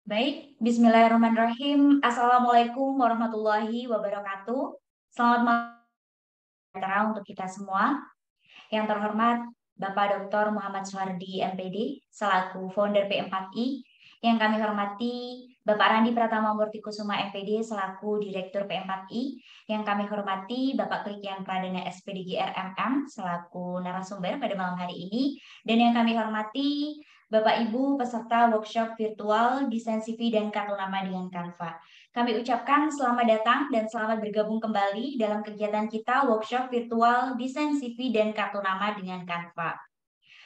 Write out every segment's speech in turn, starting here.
Baik, Bismillahirrahmanirrahim. Assalamualaikum warahmatullahi wabarakatuh. Selamat malam untuk kita semua. Yang terhormat Bapak Dr. Muhammad Suhardi, MPD, selaku founder P4I. Yang kami hormati Bapak Randi Pratama Murtikusuma, MPD, selaku Direktur P4I. Yang kami hormati Bapak Klikian Pradana, SPDG RMM, selaku narasumber pada malam hari ini. Dan yang kami hormati Bapak Ibu peserta workshop virtual Desain CV dan Kartu Nama dengan Canva. Kami ucapkan selamat datang dan selamat bergabung kembali dalam kegiatan kita workshop virtual Desain CV dan Kartu Nama dengan Canva.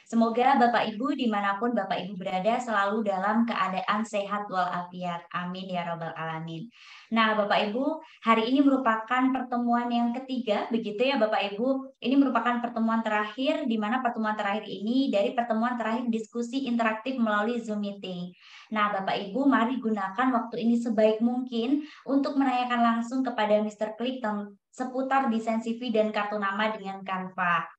Semoga Bapak Ibu dimanapun Bapak Ibu berada selalu dalam keadaan sehat walafiat. Amin ya robbal alamin. Nah Bapak Ibu, hari ini merupakan pertemuan yang ketiga, begitu ya Bapak Ibu. Ini merupakan pertemuan terakhir, di mana pertemuan terakhir ini dari pertemuan terakhir diskusi interaktif melalui Zoom Meeting. Nah Bapak Ibu, mari gunakan waktu ini sebaik mungkin untuk menanyakan langsung kepada Mr. Klik seputar desain CV dan kartu nama dengan Canva.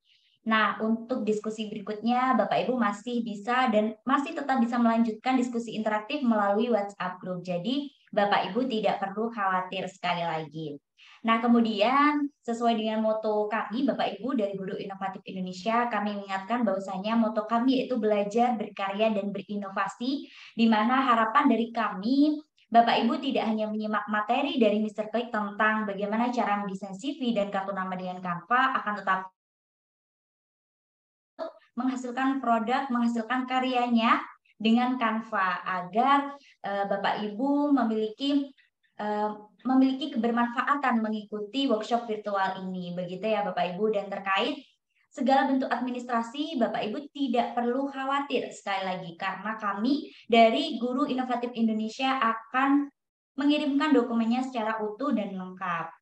Nah, untuk diskusi berikutnya, Bapak Ibu masih bisa dan masih tetap bisa melanjutkan diskusi interaktif melalui WhatsApp Group. Jadi, Bapak Ibu tidak perlu khawatir sekali lagi. Nah, kemudian sesuai dengan moto kami, Bapak Ibu dari Guru Inovatif Indonesia, kami mengingatkan bahwasanya moto kami yaitu belajar, berkarya, dan berinovasi, di mana harapan dari kami Bapak Ibu tidak hanya menyimak materi dari Mr. Klik tentang bagaimana cara mendesain CV dan kartu nama dengan Canva, akan tetapi menghasilkan produk, menghasilkan karyanya dengan Canva agar Bapak Ibu memiliki kebermanfaatan mengikuti workshop virtual ini, begitu ya Bapak Ibu. Dan terkait segala bentuk administrasi, Bapak Ibu tidak perlu khawatir sekali lagi karena kami dari Guru Inovatif Indonesia akan mengirimkan dokumennya secara utuh dan lengkap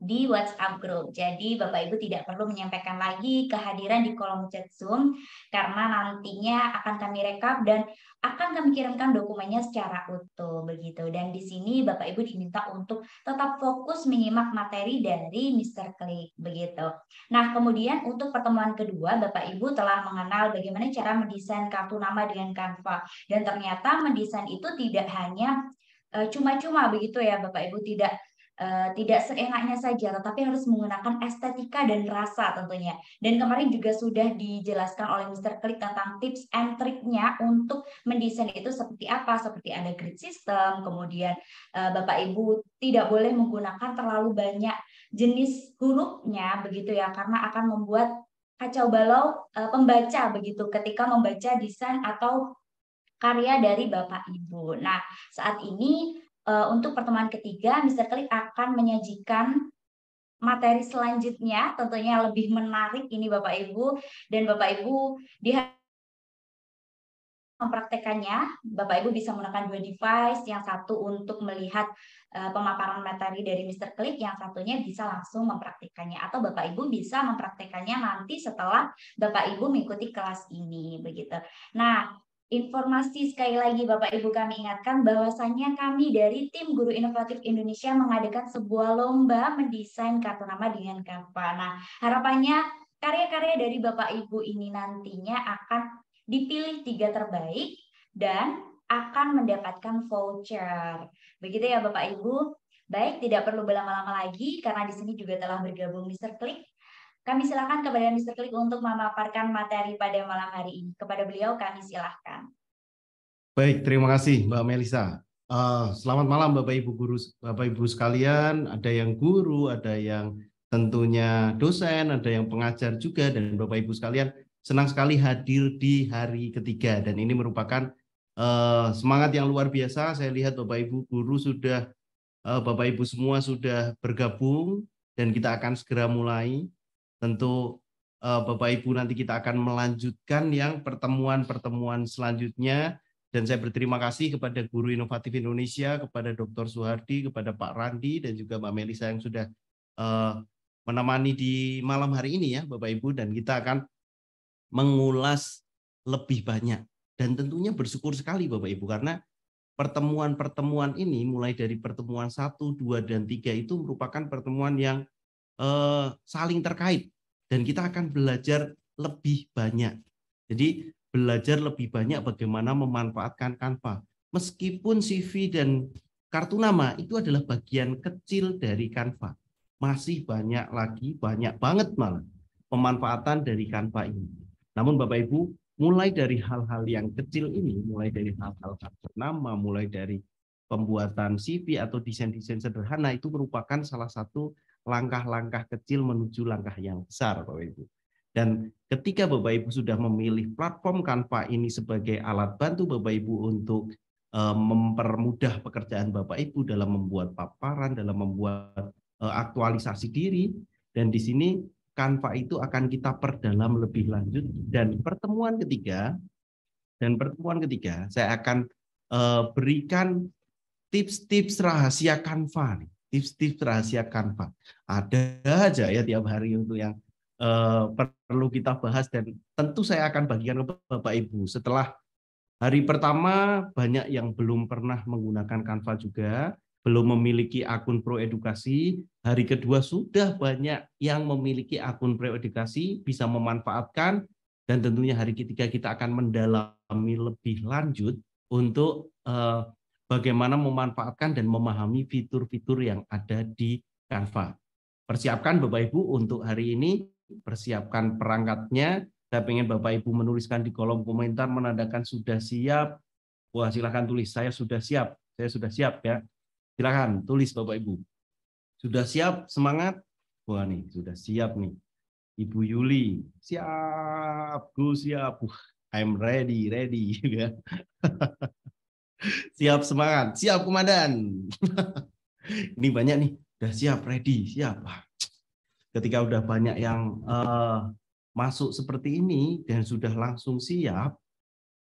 di WhatsApp Group. Jadi Bapak Ibu tidak perlu menyampaikan lagi kehadiran di kolom chat Zoom karena nantinya akan kami rekap dan akan kami kirimkan dokumennya secara utuh begitu. Dan di sini Bapak Ibu diminta untuk tetap fokus menyimak materi dari Mr. Klik begitu. Nah, kemudian untuk pertemuan kedua Bapak Ibu telah mengenal bagaimana cara mendesain kartu nama dengan Canva. Dan ternyata mendesain itu tidak hanya cuma-cuma begitu ya Bapak Ibu, tidak seenaknya saja, tetapi harus menggunakan estetika dan rasa tentunya. Dan kemarin juga sudah dijelaskan oleh Mr. Klik tentang tips and triknya untuk mendesain itu seperti apa, seperti ada grid system, kemudian Bapak Ibu tidak boleh menggunakan terlalu banyak jenis hurufnya begitu ya, karena akan membuat kacau balau pembaca begitu ketika membaca desain atau karya dari Bapak Ibu. Nah, saat ini untuk pertemuan ketiga, Mr. Klik akan menyajikan materi selanjutnya, tentunya lebih menarik ini Bapak Ibu, dan Bapak Ibu di mempraktekannya, Bapak Ibu bisa menggunakan dua device, yang satu untuk melihat pemaparan materi dari Mr. Klik, yang satunya bisa langsung mempraktekannya, atau Bapak Ibu bisa mempraktekannya nanti setelah Bapak Ibu mengikuti kelas ini, begitu. Nah, informasi sekali lagi Bapak Ibu kami ingatkan bahwasannya kami dari tim Guru Inovatif Indonesia mengadakan sebuah lomba mendesain kartu nama dengan Canva. Nah, harapannya karya-karya dari Bapak Ibu ini nantinya akan dipilih 3 terbaik dan akan mendapatkan voucher. Begitu ya Bapak Ibu. Baik, tidak perlu berlama-lama lagi karena di sini juga telah bergabung Mr. Klik. Kami silakan kepada Mr. Klik untuk memaparkan materi pada malam hari ini. Kepada beliau kami silakan. Baik, terima kasih Mbak Melisa. Selamat malam Bapak Ibu guru, Bapak Ibu sekalian. Ada yang guru, ada yang tentunya dosen, ada yang pengajar juga, dan Bapak Ibu sekalian senang sekali hadir di hari ketiga. Dan ini merupakan semangat yang luar biasa. Saya lihat Bapak Ibu guru sudah, Bapak Ibu semua sudah bergabung, dan kita akan segera mulai. Tentu Bapak Ibu nanti kita akan melanjutkan yang pertemuan-pertemuan selanjutnya. Dan saya berterima kasih kepada Guru Inovatif Indonesia, kepada Dr. Suhardi, kepada Pak Randi, dan juga Mbak Melisa yang sudah menemani di malam hari ini ya Bapak Ibu. Dan kita akan mengulas lebih banyak. Dan tentunya bersyukur sekali Bapak Ibu, karena pertemuan-pertemuan ini mulai dari pertemuan 1, 2, dan 3 itu merupakan pertemuan yang saling terkait. Dan kita akan belajar lebih banyak. Jadi belajar lebih banyak bagaimana memanfaatkan Canva, meskipun CV dan kartu nama itu adalah bagian kecil dari Canva. Masih banyak lagi, banyak banget malah pemanfaatan dari Canva ini. Namun Bapak Ibu, mulai dari hal-hal yang kecil ini, mulai dari hal-hal kartu nama, mulai dari pembuatan CV atau desain-desain sederhana itu merupakan salah satu langkah-langkah kecil menuju langkah yang besar, Bapak Ibu. Dan ketika Bapak Ibu sudah memilih platform Canva ini sebagai alat bantu Bapak Ibu untuk mempermudah pekerjaan Bapak Ibu dalam membuat paparan, dalam membuat aktualisasi diri, dan di sini Canva itu akan kita perdalam lebih lanjut, dan pertemuan ketiga saya akan berikan tips-tips rahasia Canva. Tips-tips rahasia Canva. Ada aja ya tiap hari untuk yang perlu kita bahas, dan tentu saya akan bagikan ke Bapak Ibu. Setelah hari pertama banyak yang belum pernah menggunakan Canva juga, belum memiliki akun Pro Edukasi. Hari kedua sudah banyak yang memiliki akun Pro Edukasi, bisa memanfaatkan, dan tentunya hari ketiga kita akan mendalami lebih lanjut untuk bagaimana memanfaatkan dan memahami fitur-fitur yang ada di Canva. Persiapkan Bapak Ibu untuk hari ini, persiapkan perangkatnya. Saya pengen Bapak Ibu menuliskan di kolom komentar menandakan sudah siap. Wah, silakan tulis saya sudah siap ya. Silakan tulis Bapak Ibu. Sudah siap, semangat. Wah nih, sudah siap nih. Ibu Yuli, siap, Gus siap. I'm ready ya. Siap, semangat, siap komandan. Ini banyak nih, udah siap, ready, siap. Ketika udah banyak yang masuk seperti ini dan sudah langsung siap,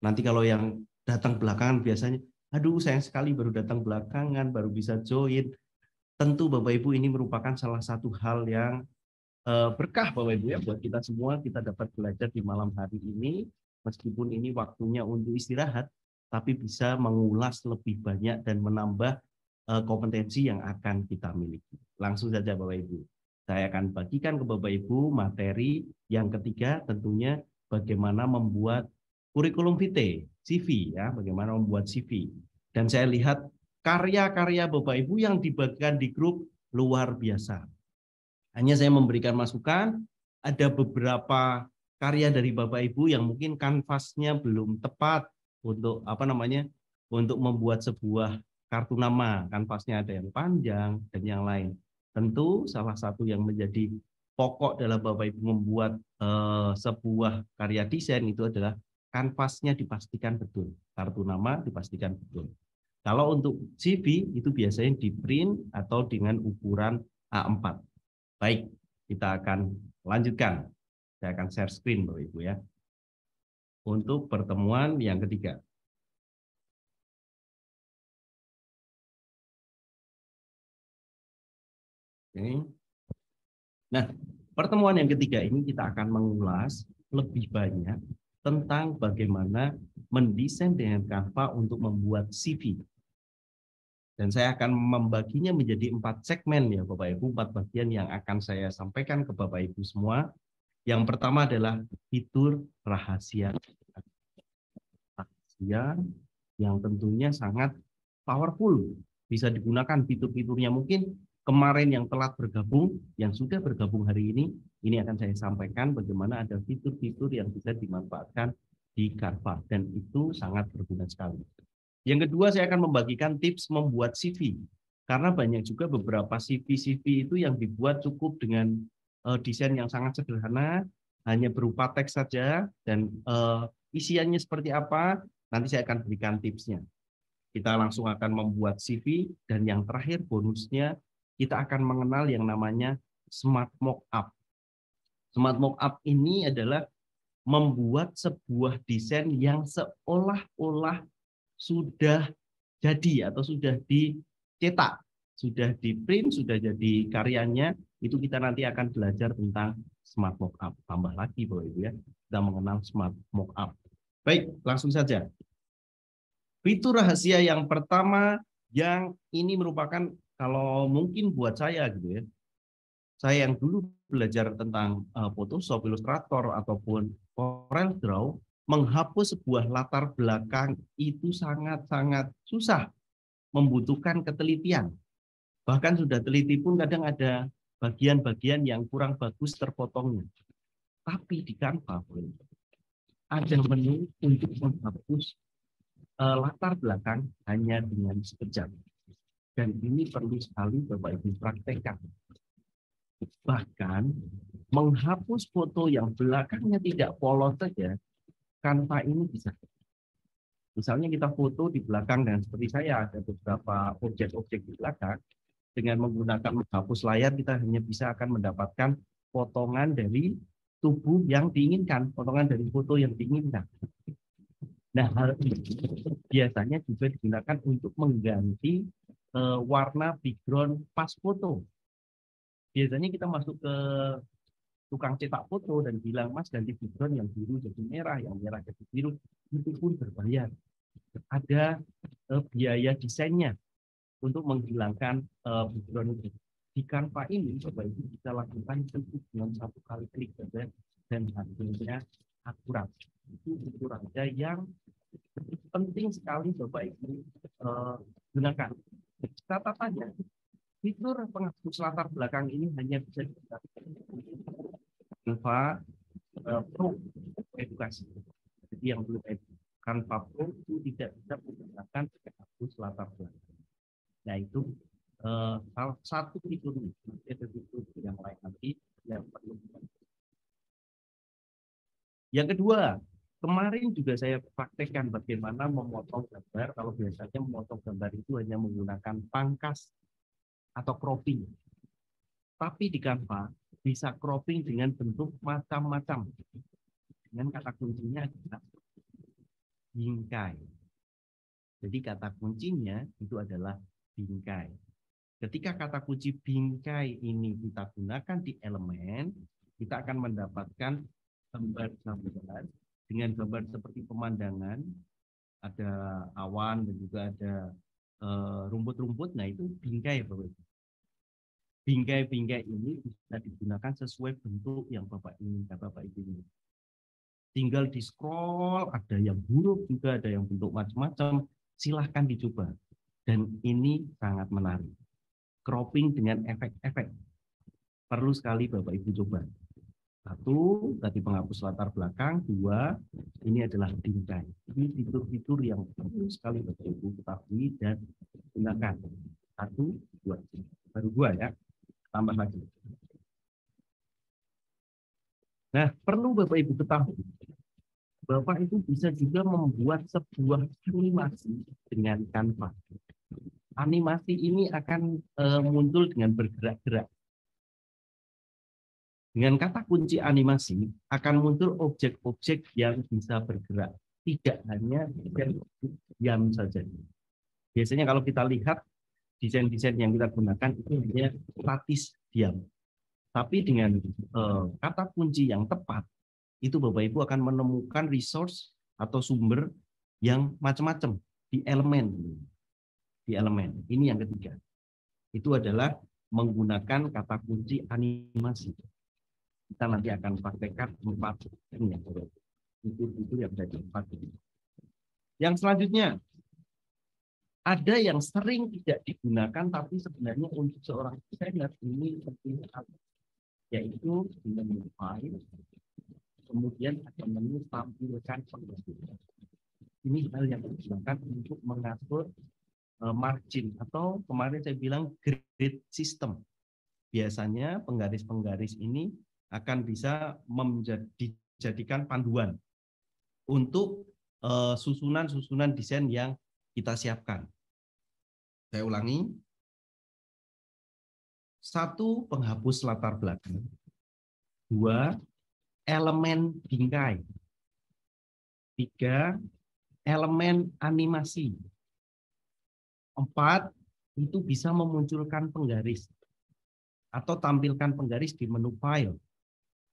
nanti kalau yang datang belakangan biasanya, aduh sayang sekali baru datang belakangan, baru bisa join. Tentu Bapak Ibu ini merupakan salah satu hal yang berkah Bapak Ibu ya buat kita semua. Kita dapat belajar di malam hari ini, meskipun ini waktunya untuk istirahat, tapi bisa mengulas lebih banyak dan menambah kompetensi yang akan kita miliki. Langsung saja Bapak Ibu, saya akan bagikan ke Bapak Ibu materi yang ketiga, tentunya bagaimana membuat kurikulum vitae, CV ya, bagaimana membuat CV. Dan saya lihat karya-karya Bapak Ibu yang dibagikan di grup luar biasa. Hanya saya memberikan masukan, ada beberapa karya dari Bapak Ibu yang mungkin kanvasnya belum tepat untuk untuk membuat sebuah kartu nama. Kanvasnya ada yang panjang dan yang lain. Tentu salah satu yang menjadi pokok dalam Bapak Ibu membuat sebuah karya desain itu adalah kanvasnya dipastikan betul. Kartu nama dipastikan betul. Kalau untuk CV itu biasanya di print atau dengan ukuran A4. Baik, kita akan lanjutkan. Saya akan share screen Bapak Ibu ya. Untuk pertemuan yang ketiga. Oke. Nah, pertemuan yang ketiga ini kita akan mengulas lebih banyak tentang bagaimana mendesain dengan Canva untuk membuat CV. Dan saya akan membaginya menjadi 4 segmen ya Bapak Ibu, 4 bagian yang akan saya sampaikan ke Bapak Ibu semua. Yang pertama adalah fitur rahasia yang tentunya sangat powerful. Bisa digunakan fitur-fiturnya, mungkin kemarin yang telat bergabung, yang sudah bergabung hari ini akan saya sampaikan bagaimana ada fitur-fitur yang bisa dimanfaatkan di Canva. Dan itu sangat berguna sekali. Yang kedua, saya akan membagikan tips membuat CV. Karena banyak juga beberapa CV itu yang dibuat cukup dengan desain yang sangat sederhana, hanya berupa teks saja, dan isiannya seperti apa, nanti saya akan berikan tipsnya. Kita langsung akan membuat CV, dan yang terakhir bonusnya, kita akan mengenal yang namanya Smart Mockup. Smart Mockup ini adalah membuat sebuah desain yang seolah-olah sudah jadi atau sudah dicetak, sudah di print, sudah jadi karyanya. Itu kita nanti akan belajar tentang Smart Mockup. Tambah lagi Bapak Ibu ya, kita mengenal Smart Mockup. Baik, langsung saja. Fitur rahasia yang pertama, yang ini merupakan kalau mungkin buat saya gitu ya, saya yang dulu belajar tentang Photoshop, Illustrator ataupun Corel Draw, menghapus sebuah latar belakang itu sangat-sangat susah, membutuhkan ketelitian. Bahkan sudah teliti pun kadang ada bagian-bagian yang kurang bagus terpotongnya. Tapi di Canva ada menu untuk menghapus latar belakang hanya dengan sekejap. Dan ini perlu sekali Bapak Ibu praktekkan. Bahkan menghapus foto yang belakangnya tidak polos saja, Canva ini bisa. Misalnya kita foto di belakang dan seperti saya ada beberapa objek-objek di belakang, dengan menggunakan menghapus layar kita hanya bisa akan mendapatkan potongan dari tubuh yang diinginkan, potongan dari foto yang diinginkan. Nah, hal ini biasanya juga digunakan untuk mengganti warna background pas foto. Biasanya kita masuk ke tukang cetak foto dan bilang, Mas ganti background yang biru jadi merah, yang merah jadi biru, itu pun berbayar. Ada biaya desainnya untuk menghilangkan background itu. Di Canva ini, Bapak Ibu bisa lakukan dengan satu kali klik saja dan hasilnya akurat. Itu fitur aja yang penting sekali Bapak Ibu gunakan. Catatannya, fitur penghapus latar belakang ini hanya bisa digunakan Canva Pro edukasi. Jadi yang belum Canva Pro itu tidak bisa menggunakan penghapus latar belakang. Nah itu salah satu fitur ini, ada fitur yang lain nanti yang perlu. Yang kedua, kemarin juga saya praktekkan bagaimana memotong gambar. Kalau biasanya memotong gambar itu hanya menggunakan pangkas atau cropping. Tapi di Canva bisa cropping dengan bentuk macam-macam. Dengan kata kuncinya adalah bingkai. Jadi kata kuncinya itu adalah bingkai. Ketika kata kunci bingkai ini kita gunakan di elemen, kita akan mendapatkan gambar-gambar dengan gambar seperti pemandangan, ada awan dan juga ada rumput-rumput. Nah itu bingkai, Bapak Ibu. Bingkai-bingkai ini bisa digunakan sesuai bentuk yang Bapak inginkan, Bapak Ibu ini. Tinggal di scroll, ada yang huruf juga, ada yang bentuk macam-macam. Silahkan dicoba. Dan ini sangat menarik. Cropping dengan efek-efek. Perlu sekali Bapak Ibu coba. Satu, tadi penghapus latar belakang. Dua, ini adalah bingkai. Ini fitur-fitur yang perlu sekali Bapak Ibu ketahui dan gunakan. Satu, dua. Baru dua ya. Tambah lagi. Nah, perlu Bapak Ibu ketahui. Bapak Ibu bisa juga membuat sebuah animasi dengan Canva. Animasi ini akan muncul dengan bergerak-gerak. Dengan kata kunci animasi akan muncul objek-objek yang bisa bergerak, tidak hanya diam saja. Biasanya kalau kita lihat desain-desain yang kita gunakan itu hanya statis diam. Tapi dengan kata kunci yang tepat, itu Bapak Ibu akan menemukan resource atau sumber yang macam-macam di elemen. Di elemen. Ini yang ketiga. Itu adalah menggunakan kata kunci animasi. Kita nanti akan praktekkan 4 itu yang ada 4. Yang selanjutnya, ada yang sering tidak digunakan tapi sebenarnya untuk seorang desainer ini penting, yaitu menu file, kemudian ada menu tampilkan penggantian. Ini hal yang digunakan untuk mengatur margin atau kemarin saya bilang grid system. Biasanya penggaris-penggaris ini akan bisa dijadikan panduan untuk susunan-susunan desain yang kita siapkan. Saya ulangi. 1, penghapus latar belakang. 2, elemen bingkai. 3, elemen animasi. 4, itu bisa memunculkan penggaris atau tampilkan penggaris di menu file.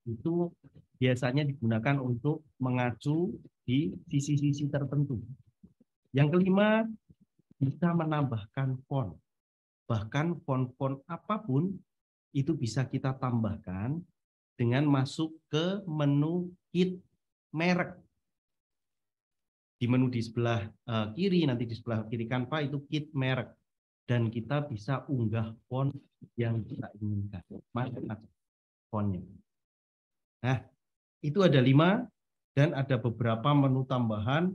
Itu biasanya digunakan untuk mengacu di sisi-sisi tertentu. Yang kelima, bisa menambahkan font. Bahkan font-font apapun itu bisa kita tambahkan dengan masuk ke menu kit merek. di menu di sebelah kiri, nanti di sebelah kiri Canva itu kit merek. Dan kita bisa unggah font yang kita inginkan. Macam-macam fontnya. Nah, itu ada 5 dan ada beberapa menu tambahan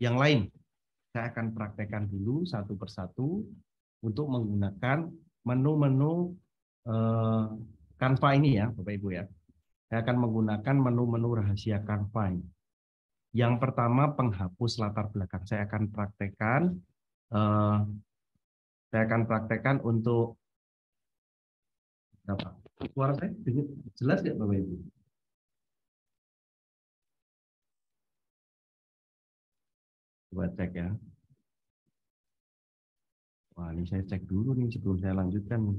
yang lain. Saya akan praktekkan dulu satu persatu untuk menggunakan menu-menu Canva ini ya, Bapak Ibu ya. Saya akan menggunakan menu-menu rahasia Canva ini. Yang pertama penghapus latar belakang. Saya akan praktekkan untuk apa? Suara saya jelas nggak Bapak Ibu? Coba cek ya. Wah, ini saya cek dulu nih sebelum saya lanjutkan.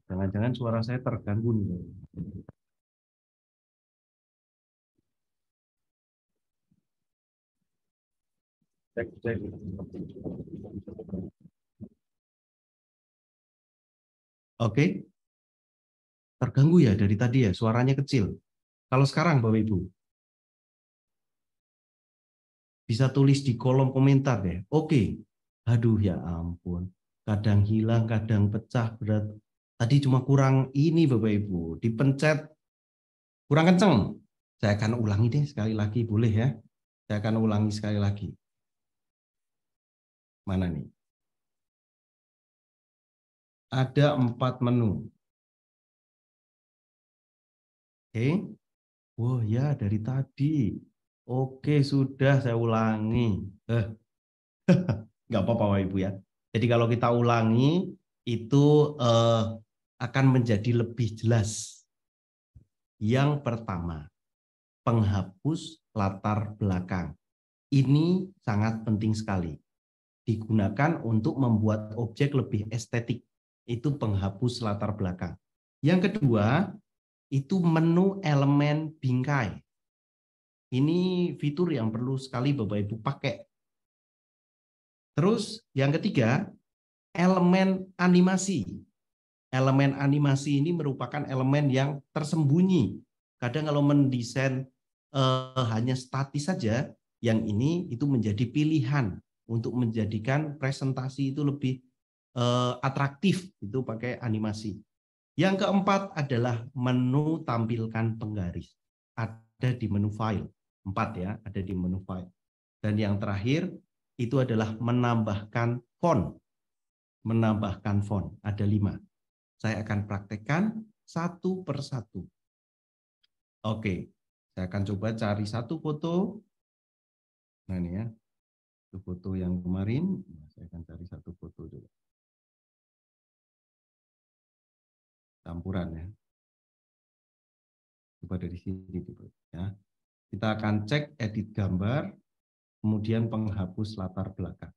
Jangan-jangan suara saya terganggu nih. Cek. Oke. Terganggu ya dari tadi ya, suaranya kecil. Kalau sekarang Bapak Ibu, bisa tulis di kolom komentar ya. Oke. Aduh ya ampun. Kadang hilang, kadang pecah. Berat. Tadi cuma kurang ini Bapak Ibu. Dipencet kurang kenceng. Saya akan ulangi deh sekali lagi. Boleh ya? Saya akan ulangi sekali lagi. Mana nih? Ada 4 menu. Oke. Oh ya dari tadi. Oke sudah saya ulangi. Nggak apa-apa Bapak Ibu ya. Jadi kalau kita ulangi itu akan menjadi lebih jelas. Yang pertama, penghapus latar belakang. Ini sangat penting sekali. Digunakan untuk membuat objek lebih estetik. Itu penghapus latar belakang. Yang kedua, itu menu elemen bingkai. Ini fitur yang perlu sekali Bapak Ibu pakai. Terus yang ketiga, elemen animasi. Elemen animasi ini merupakan elemen yang tersembunyi. Kadang kalau mendesain hanya statis saja, yang ini itu menjadi pilihan untuk menjadikan presentasi itu lebih atraktif, itu pakai animasi. Yang keempat adalah menu tampilkan penggaris. Ada di menu file. 4 ya, ada di menu file. Dan yang terakhir itu adalah menambahkan font. Menambahkan font, ada 5. Saya akan praktekkan satu persatu. Oke, saya akan coba cari satu foto. Nah ini ya, itu foto yang kemarin. Saya akan cari satu foto dulu. Campuran ya. Coba dari sini dulu ya. Kita akan cek edit gambar, kemudian penghapus latar belakang.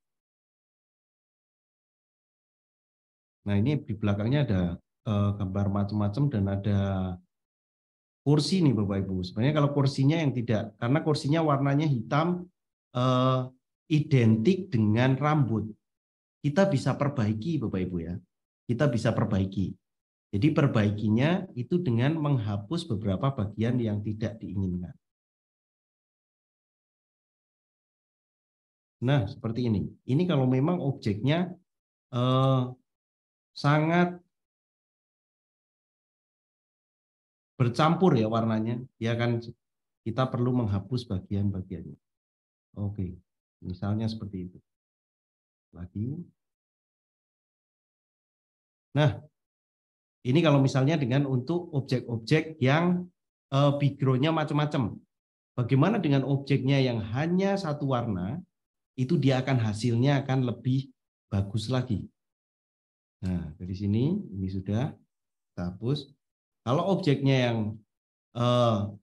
Nah ini di belakangnya ada gambar macam-macam dan ada kursi nih Bapak Ibu. Sebenarnya kalau kursinya yang tidak, karena kursinya warnanya hitam identik dengan rambut. Kita bisa perbaiki Bapak Ibu ya. Kita bisa perbaiki. Jadi perbaikinya itu dengan menghapus beberapa bagian yang tidak diinginkan. Nah, seperti ini. Ini kalau memang objeknya sangat bercampur ya warnanya, ya kan kita perlu menghapus bagian-bagiannya. Oke, misalnya seperti itu. Lagi. Nah, ini kalau misalnya dengan untuk objek-objek yang background-nya macam-macam. Bagaimana dengan objeknya yang hanya satu warna, itu dia akan hasilnya akan lebih bagus lagi. Nah, dari sini ini sudah kita hapus. Kalau objeknya yang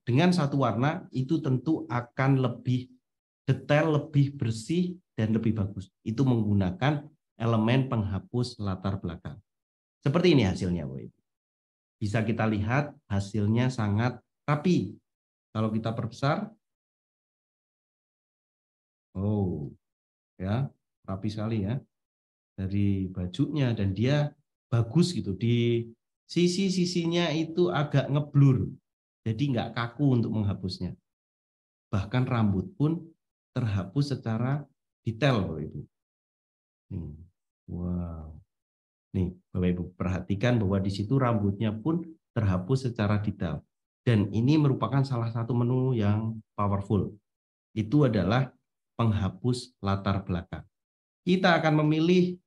dengan satu warna itu tentu akan lebih detail, lebih bersih dan lebih bagus. Itu menggunakan elemen penghapus latar belakang. Seperti ini hasilnya, Bu. Bisa kita lihat hasilnya sangat rapi. Kalau kita perbesar, oh, ya, rapi sekali ya. Dari bajunya dan dia bagus gitu. Di sisi-sisinya itu agak ngeblur. Jadi nggak kaku untuk menghapusnya. Bahkan rambut pun terhapus secara detail, Bapak Ibu. Wow. Nih, Bapak Ibu perhatikan bahwa di situ rambutnya pun terhapus secara detail. Dan ini merupakan salah satu menu yang powerful. Itu adalah penghapus latar belakang. Kita akan memilih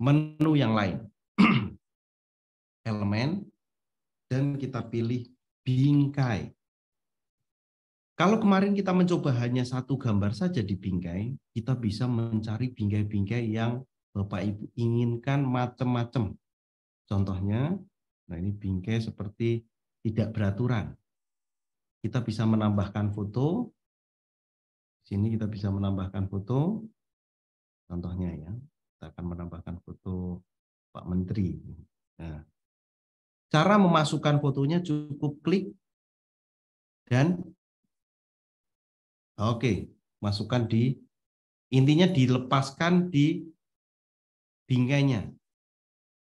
menu yang lain. Elemen, dan kita pilih bingkai. Kalau kemarin kita mencoba hanya satu gambar saja di bingkai, kita bisa mencari bingkai-bingkai yang Bapak Ibu inginkan macam-macam. Contohnya, nah ini bingkai seperti tidak beraturan. Kita bisa menambahkan foto. Di sini kita bisa menambahkan foto. Contohnya ya, kita akan menambahkan foto Pak Menteri. Nah, cara memasukkan fotonya cukup klik dan oke, masukkan intinya dilepaskan di bingkainya.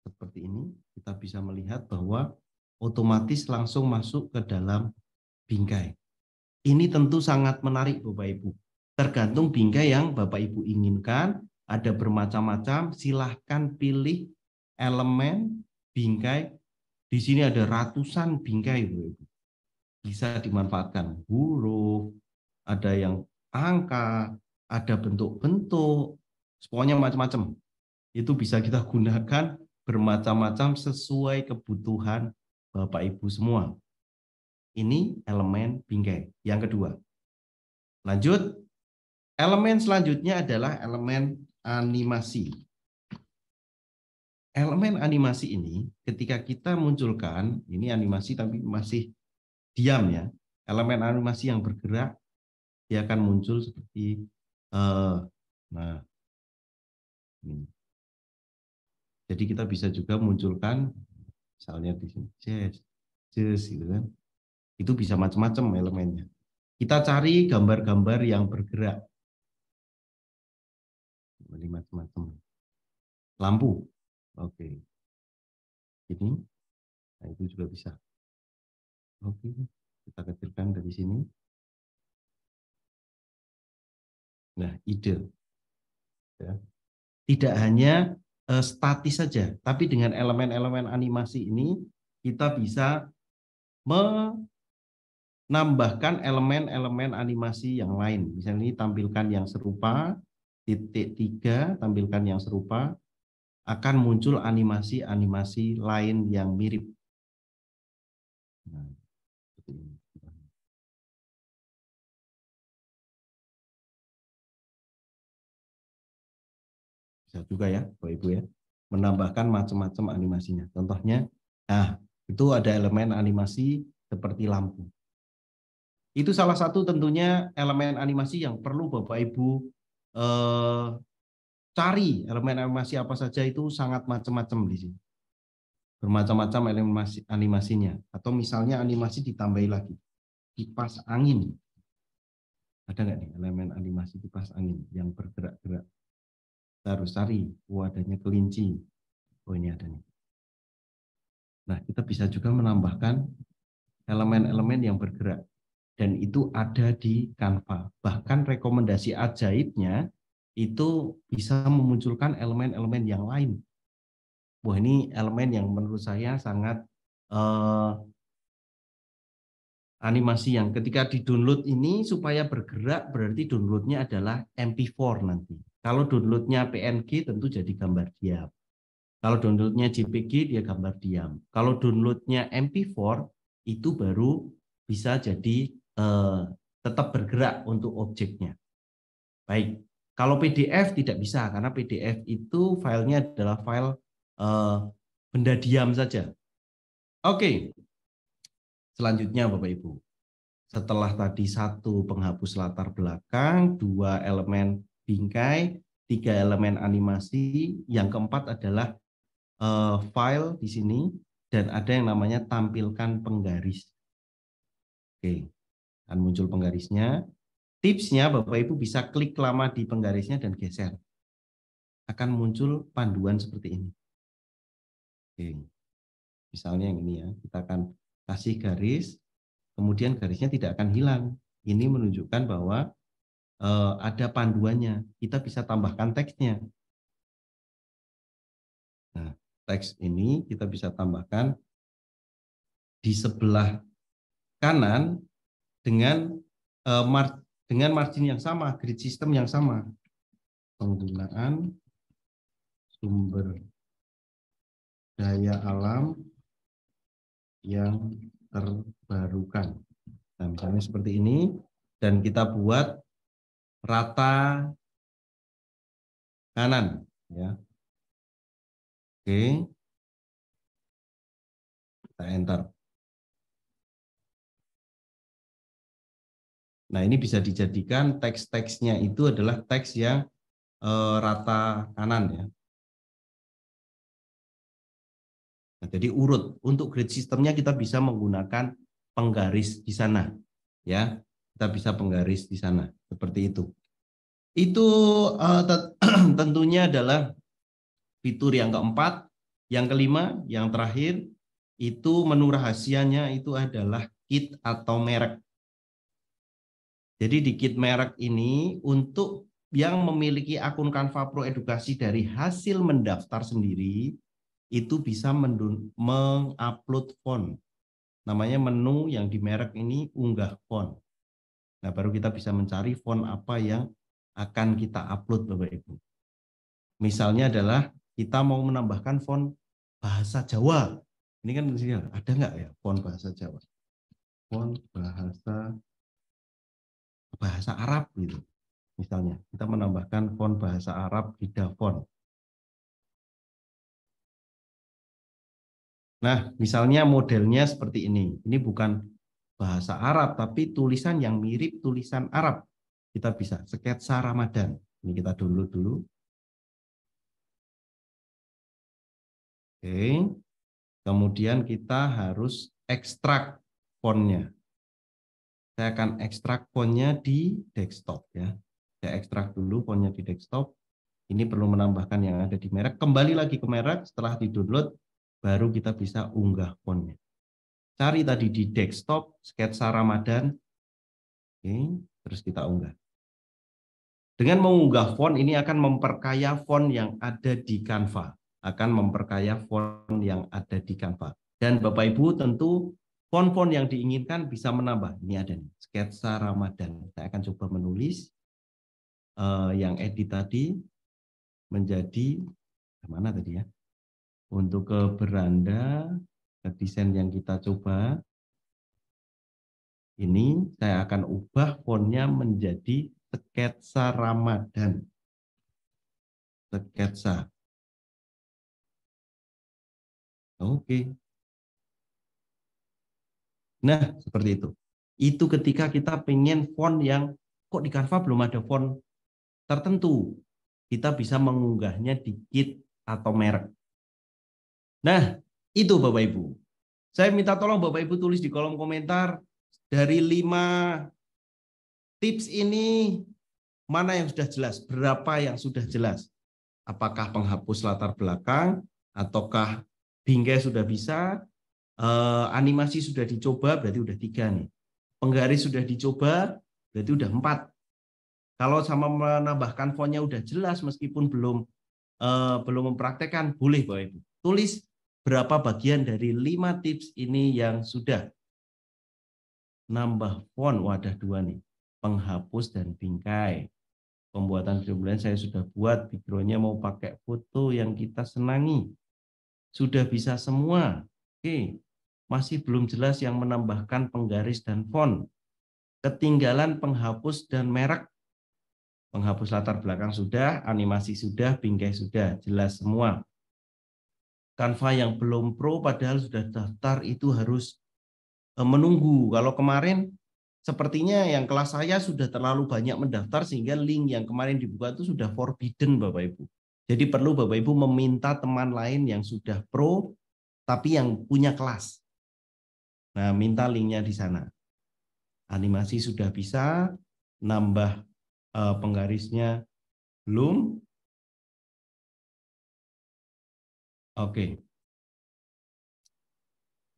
Seperti ini, kita bisa melihat bahwa otomatis langsung masuk ke dalam bingkai. Ini tentu sangat menarik Bapak Ibu. Tergantung bingkai yang Bapak Ibu inginkan, ada bermacam-macam, silahkan pilih elemen bingkai. Di sini ada ratusan bingkai Bapak Ibu. Bisa dimanfaatkan huruf, ada yang angka, ada bentuk-bentuk, pokoknya macam-macam. Itu bisa kita gunakan bermacam-macam sesuai kebutuhan Bapak Ibu semua. Ini elemen bingkai. Yang kedua. Lanjut. Elemen selanjutnya adalah elemen animasi. Elemen animasi ini ketika kita munculkan, ini animasi tapi masih diam ya. Elemen animasi yang bergerak dia akan muncul seperti nah ini. Jadi kita bisa juga munculkan misalnya di sini just gitu kan. Itu bisa macam-macam elemennya. Kita cari gambar-gambar yang bergerak. Ini macam-macam. Lampu. Oke. Ini. Nah, itu juga bisa. Oke. Kita kecilkan dari sini. Nah, ide. Ya. Tidak hanya statis saja, tapi dengan elemen-elemen animasi ini kita bisa menambahkan elemen-elemen animasi yang lain. Misalnya ini tampilkan yang serupa, titik 3 tampilkan yang serupa, akan muncul animasi-animasi lain yang mirip. Nah, seperti ini. Bisa juga ya, Bapak Ibu ya, menambahkan macam-macam animasinya. Contohnya, nah itu ada elemen animasi seperti lampu. Itu salah satu tentunya elemen animasi yang perlu Bapak Ibu cari. Elemen animasi apa saja itu sangat macam-macam di sini. Bermacam-macam elemen animasinya. Atau misalnya animasi ditambahi lagi. Kipas angin. Ada nggak nih elemen animasi kipas angin yang bergerak-gerak? Kita harus cari. Oh, adanya kelinci. Oh, ini ada nih. Nah, kita bisa juga menambahkan elemen-elemen yang bergerak. Dan itu ada di Canva. Bahkan rekomendasi ajaibnya itu bisa memunculkan elemen-elemen yang lain. Wah, ini elemen yang menurut saya sangat animasi yang ketika di-download ini supaya bergerak berarti downloadnya adalah MP4 nanti. Kalau downloadnya PNG tentu jadi gambar diam. Kalau downloadnya JPG dia gambar diam. Kalau downloadnya MP4 itu baru bisa jadi tetap bergerak untuk objeknya. Baik, kalau PDF tidak bisa karena PDF itu filenya adalah file benda diam saja. Oke, selanjutnya Bapak Ibu. Setelah tadi satu penghapus latar belakang, 2 elemen bingkai, 3 elemen animasi, yang keempat adalah file di sini dan ada yang namanya tampilkan penggaris. Oke, akan muncul penggarisnya. Tipsnya Bapak Ibu bisa klik lama di penggarisnya dan geser. Akan muncul panduan seperti ini. Oke. Misalnya yang ini ya, kita akan kasih garis, kemudian garisnya tidak akan hilang. Ini menunjukkan bahwa ada panduannya. Kita bisa tambahkan teksnya. Nah, teks ini kita bisa tambahkan di sebelah kanan dengan dengan margin yang sama, grid system yang sama. Penggunaan sumber daya alam yang terbarukan. Nah, misalnya seperti ini, dan kita buat rata kanan, ya. Oke, kita enter. Nah, ini bisa dijadikan teks-teksnya itu adalah teks yang rata kanan, ya. Nah, jadi urut. Untuk grid sistemnya kita bisa menggunakan penggaris di sana, ya. Kita bisa penggaris di sana seperti itu. Itu tentunya adalah fitur yang keempat. Yang kelima, yang terakhir, itu menu rahasianya itu adalah kit atau merek. Jadi di kit merek ini untuk yang memiliki akun Canva Pro Edukasi dari hasil mendaftar sendiri itu bisa mengupload font. Namanya menu yang di merek ini unggah font. Nah, baru kita bisa mencari font apa yang akan kita upload Bapak Ibu. Misalnya adalah kita mau menambahkan font bahasa Jawa. Ini kan ada nggak ya font bahasa Jawa? Font bahasa Arab gitu. Misalnya kita menambahkan font bahasa Arab di font. Nah, misalnya modelnya seperti ini. Ini bukan bahasa Arab, tapi tulisan yang mirip tulisan Arab. Kita bisa sketsa Ramadan. Ini kita download dulu. Oke. Kemudian kita harus ekstrak fontnya. Saya akan ekstrak fontnya di desktop, ya. Saya ekstrak dulu fontnya di desktop. Ini perlu menambahkan yang ada di merek. Kembali lagi ke merek setelah di-download, baru kita bisa unggah fontnya. Cari tadi di desktop sketsa Ramadan. Oke, terus kita unggah. Dengan mengunggah font ini akan memperkaya font yang ada di Canva. Akan memperkaya font yang ada di Canva. Dan Bapak Ibu tentu font-font yang diinginkan bisa menambah. Ini ada nih, sketsa Ramadan. Saya akan coba menulis yang edit tadi menjadi mana tadi ya? Untuk ke beranda, ke desain yang kita coba. Ini saya akan ubah fontnya menjadi sketsa Ramadan. Sketsa. Oke. Nah, seperti itu. Itu ketika kita pengen font yang kok di Canva belum ada font tertentu. Kita bisa mengunggahnya di kit atau merek. Nah, itu Bapak Ibu. Saya minta tolong Bapak Ibu tulis di kolom komentar dari 5 tips ini mana yang sudah jelas, berapa yang sudah jelas. Apakah penghapus latar belakang, ataukah bingkai sudah bisa, animasi sudah dicoba, berarti udah 3 nih. Penggaris sudah dicoba, berarti udah 4. Kalau sama menambahkan fontnya udah jelas, meskipun belum mempraktekkan, boleh Bapak Ibu. Tulis berapa bagian dari 5 tips ini yang sudah. Nambah font, wadah 2 nih. Penghapus dan bingkai. Pembuatan video saya sudah buat, backgroundnya mau pakai foto yang kita senangi. Sudah bisa semua. Oke, masih belum jelas yang menambahkan penggaris dan font. Ketinggalan penghapus dan merek. Penghapus latar belakang sudah, animasi sudah, bingkai sudah, jelas semua. Canva yang belum pro padahal sudah daftar itu harus menunggu. Kalau kemarin sepertinya yang kelas saya sudah terlalu banyak mendaftar sehingga link yang kemarin dibuka itu sudah forbidden Bapak Ibu. Jadi perlu Bapak Ibu meminta teman lain yang sudah pro tapi yang punya kelas. Nah, minta linknya di sana. Animasi sudah bisa, nambah penggarisnya belum. Oke.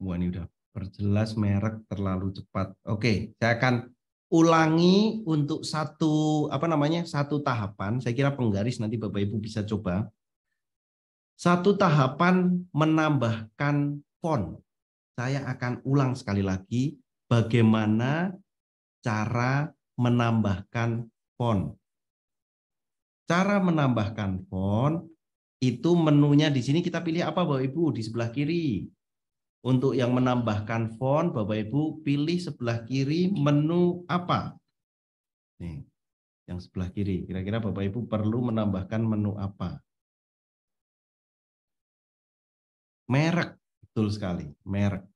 Wah, ini udah perjelas merek terlalu cepat. Oke, saya akan ulangi untuk satu tahapan. Saya kira penggaris nanti Bapak Ibu bisa coba. Satu tahapan menambahkan font. Saya akan ulang sekali lagi bagaimana cara menambahkan font. Cara menambahkan font itu menunya di sini kita pilih apa Bapak Ibu? Di sebelah kiri. Untuk yang menambahkan font, Bapak Ibu pilih sebelah kiri menu apa? Nih, yang sebelah kiri. Kira-kira Bapak Ibu perlu menambahkan menu apa? Merek, betul sekali, merek.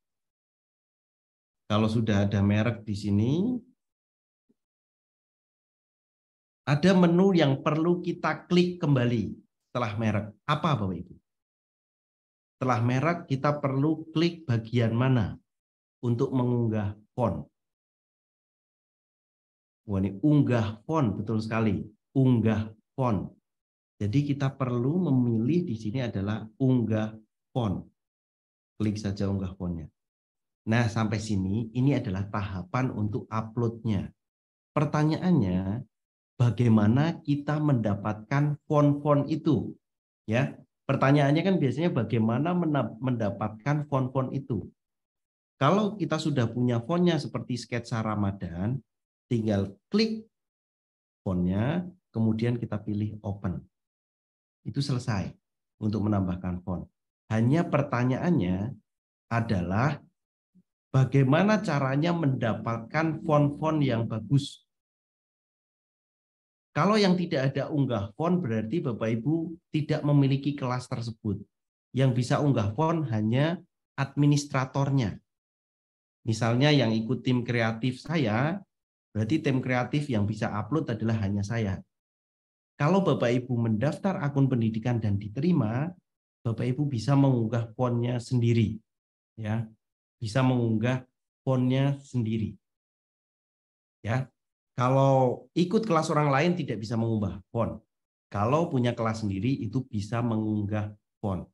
Kalau sudah ada merek di sini, ada menu yang perlu kita klik kembali setelah merek. Apa Bapak Ibu? Setelah merek kita perlu klik bagian mana untuk mengunggah font. Wah, ini unggah font, betul sekali. Unggah font. Jadi kita perlu memilih di sini adalah unggah font. Klik saja unggah fontnya. Nah, sampai sini ini adalah tahapan untuk uploadnya. Pertanyaannya, bagaimana kita mendapatkan font-font itu? Ya, pertanyaannya kan biasanya bagaimana mendapatkan font-font itu? Kalau kita sudah punya fontnya seperti sketsa Ramadan, tinggal klik fontnya, kemudian kita pilih open. Itu selesai untuk menambahkan font. Hanya pertanyaannya adalah bagaimana caranya mendapatkan font-font yang bagus. Kalau yang tidak ada unggah font berarti Bapak Ibu tidak memiliki kelas tersebut. Yang bisa unggah font hanya administratornya. Misalnya yang ikut tim kreatif saya, berarti tim kreatif yang bisa upload adalah hanya saya. Kalau Bapak Ibu mendaftar akun pendidikan dan diterima, Bapak Ibu bisa mengunggah fontnya sendiri. Ya, bisa mengunggah fontnya sendiri. Ya. Kalau ikut kelas orang lain tidak bisa mengubah font. Kalau punya kelas sendiri itu bisa mengunggah font.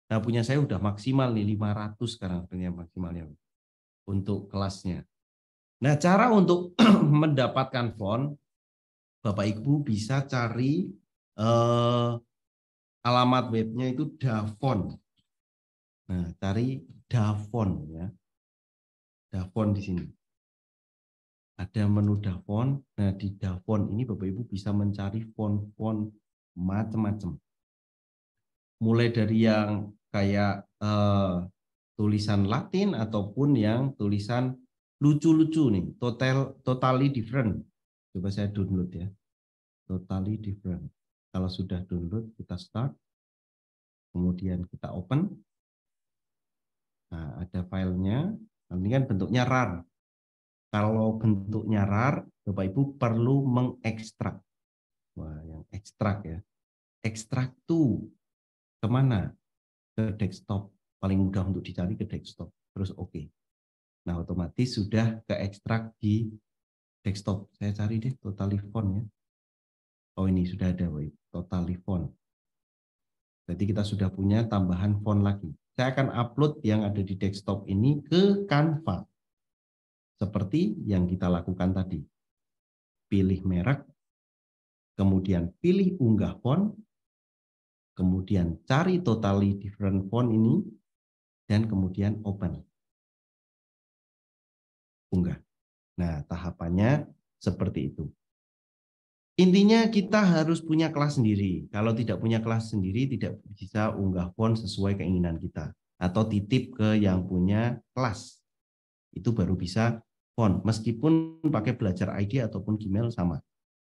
Nah, punya saya udah maksimal nih 500 sekarang maksimalnya untuk kelasnya. Nah, cara untuk mendapatkan font, Bapak Ibu bisa cari alamat webnya itu Dafont. Nah, cari Dafont ya. Dafont di sini. Ada menu Dafont. Nah, di Dafont ini Bapak Ibu bisa mencari font-font macam-macam. Mulai dari yang kayak tulisan Latin ataupun yang tulisan lucu-lucu nih, totally different. Coba saya download ya. Totally different. Kalau sudah download, kita start. Kemudian kita open. Nah, ada filenya. Ini kan bentuknya RAR. Kalau bentuknya RAR, Bapak Ibu perlu mengekstrak. Wah, yang ekstrak ya. Ekstrak tuh kemana? Ke desktop. Paling mudah untuk dicari ke desktop. Terus oke. Nah, otomatis sudah ke ekstrak di desktop. Saya cari deh Totally Font ya. Oh, ini sudah ada, Bapak Ibu. Totally Font. Jadi kita sudah punya tambahan font lagi. Saya akan upload yang ada di desktop ini ke Canva. Seperti yang kita lakukan tadi. Pilih merek, kemudian pilih unggah font, kemudian cari totally different font ini, dan kemudian open. Unggah. Nah, tahapannya seperti itu. Intinya kita harus punya kelas sendiri. Kalau tidak punya kelas sendiri, tidak bisa unggah font sesuai keinginan kita. Atau titip ke yang punya kelas. Itu baru bisa font. Meskipun pakai belajar ID ataupun Gmail sama.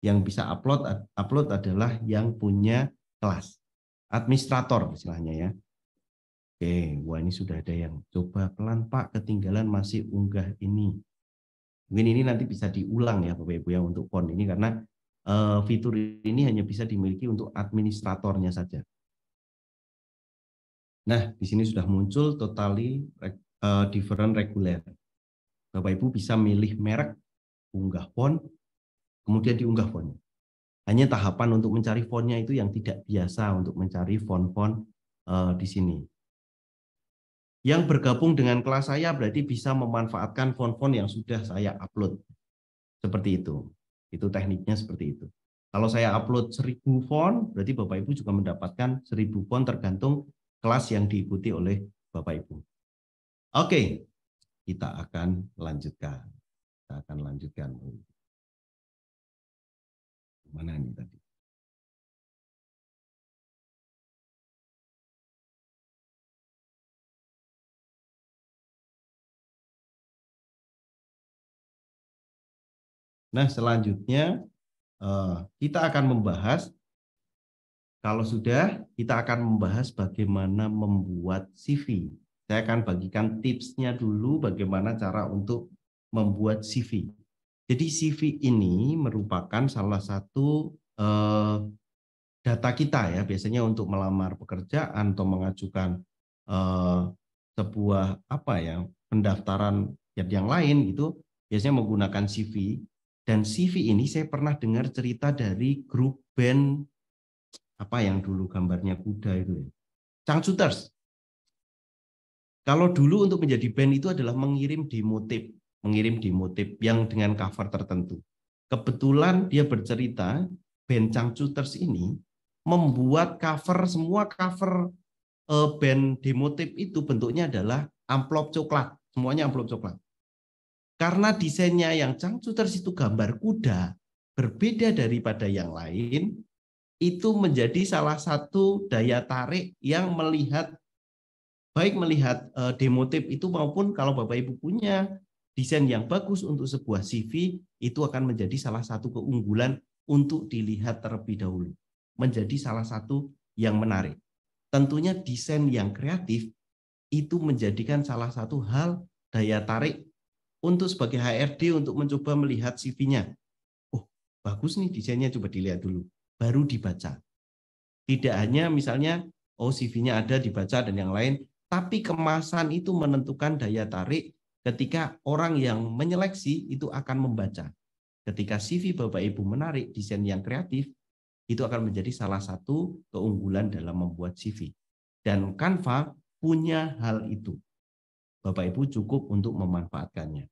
Yang bisa upload adalah yang punya kelas. Administrator istilahnya ya. Oke, wah ini sudah ada yang coba pelan Pak, ketinggalan masih unggah ini. Mungkin ini nanti bisa diulang ya Bapak Ibu ya untuk font ini karena fitur ini hanya bisa dimiliki untuk administratornya saja. Nah, di sini sudah muncul totally different regular. Bapak Ibu bisa milih merek, unggah font, kemudian diunggah fontnya. Hanya tahapan untuk mencari fontnya itu yang tidak biasa untuk mencari font-font di sini. Yang bergabung dengan kelas saya berarti bisa memanfaatkan font-font yang sudah saya upload. Seperti itu. Itu tekniknya seperti itu. Kalau saya upload 1000 font, berarti Bapak Ibu juga mendapatkan 1000 font tergantung kelas yang diikuti oleh Bapak Ibu. Oke, kita akan lanjutkan. Mana ini tadi? Nah, selanjutnya kita akan membahas, kalau sudah, kita akan membahas bagaimana membuat CV. Saya akan bagikan tipsnya dulu bagaimana cara untuk membuat CV. Jadi CV ini merupakan salah satu data kita ya, biasanya untuk melamar pekerjaan atau mengajukan sebuah pendaftaran yang lain gitu, biasanya menggunakan CV. Dan CV ini saya pernah dengar cerita dari grup band apa yang dulu gambarnya kuda itu ya, Changcuters. Kalau dulu untuk menjadi band itu adalah mengirim demo tape yang dengan cover tertentu. Kebetulan dia bercerita band Changcuters ini membuat semua cover band demo tape itu bentuknya adalah amplop coklat, semuanya amplop coklat. Karena desainnya yang Changcuters itu gambar kuda, berbeda daripada yang lain, itu menjadi salah satu daya tarik yang melihat demo tape itu, maupun kalau Bapak Ibu punya desain yang bagus untuk sebuah CV, itu akan menjadi salah satu keunggulan untuk dilihat terlebih dahulu. Menjadi salah satu yang menarik. Tentunya desain yang kreatif itu menjadikan salah satu hal daya tarik untuk sebagai HRD untuk mencoba melihat CV-nya. Oh, bagus nih desainnya, coba dilihat dulu. Baru dibaca. Tidak hanya misalnya, CV-nya ada dibaca dan yang lain, tapi kemasan itu menentukan daya tarik ketika orang yang menyeleksi itu akan membaca. Ketika CV Bapak Ibu menarik, desain yang kreatif, itu akan menjadi salah satu keunggulan dalam membuat CV. Dan Canva punya hal itu. Bapak Ibu cukup untuk memanfaatkannya.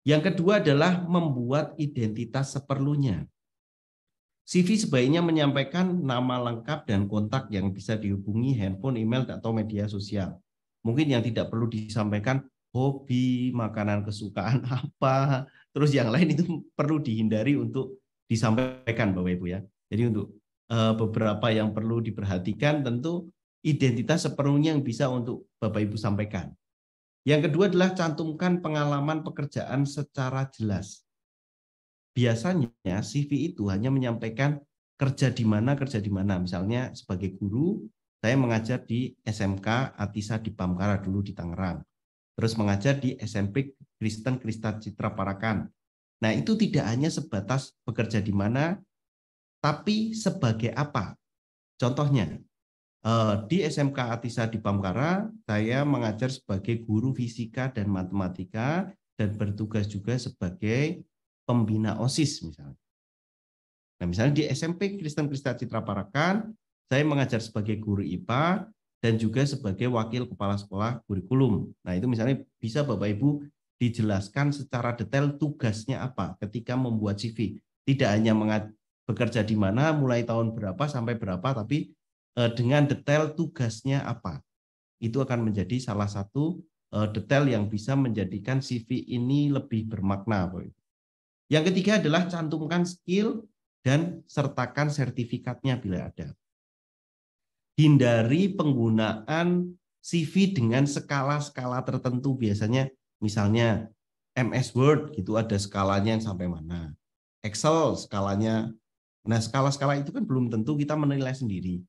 Yang kedua adalah membuat identitas seperlunya. CV sebaiknya menyampaikan nama lengkap dan kontak yang bisa dihubungi, handphone, email, atau media sosial. Mungkin yang tidak perlu disampaikan hobi, makanan kesukaan apa, terus yang lain itu perlu dihindari untuk disampaikan Bapak Ibu ya. Jadi untuk beberapa yang perlu diperhatikan, tentu identitas sepenuhnya yang bisa untuk Bapak Ibu sampaikan. Yang kedua adalah cantumkan pengalaman pekerjaan secara jelas. Biasanya CV itu hanya menyampaikan kerja di mana. Misalnya sebagai guru, saya mengajar di SMK Atisa di Pamkara dulu di Tangerang. Terus mengajar di SMP Kristen Krista Citra Parakan. Nah, itu tidak hanya sebatas bekerja di mana, tapi sebagai apa. Contohnya, di SMK Atisa di Pamkara, saya mengajar sebagai guru fisika dan matematika dan bertugas juga sebagai pembina OSIS misalnya. Nah, misalnya di SMP Kristen Krista Citra Parakan, saya mengajar sebagai guru IPA dan juga sebagai wakil kepala sekolah kurikulum. Nah, itu misalnya bisa Bapak Ibu dijelaskan secara detail tugasnya apa ketika membuat CV. Tidak hanya bekerja di mana, mulai tahun berapa sampai berapa, tapi dengan detail tugasnya apa. Itu akan menjadi salah satu detail yang bisa menjadikan CV ini lebih bermakna. Yang ketiga adalah cantumkan skill dan sertakan sertifikatnya bila ada. Hindari penggunaan CV dengan skala-skala tertentu. Biasanya misalnya MS Word gitu ada skalanya yang sampai mana. Excel skalanya. Nah, skala-skala itu kan belum tentu kita menilai sendiri.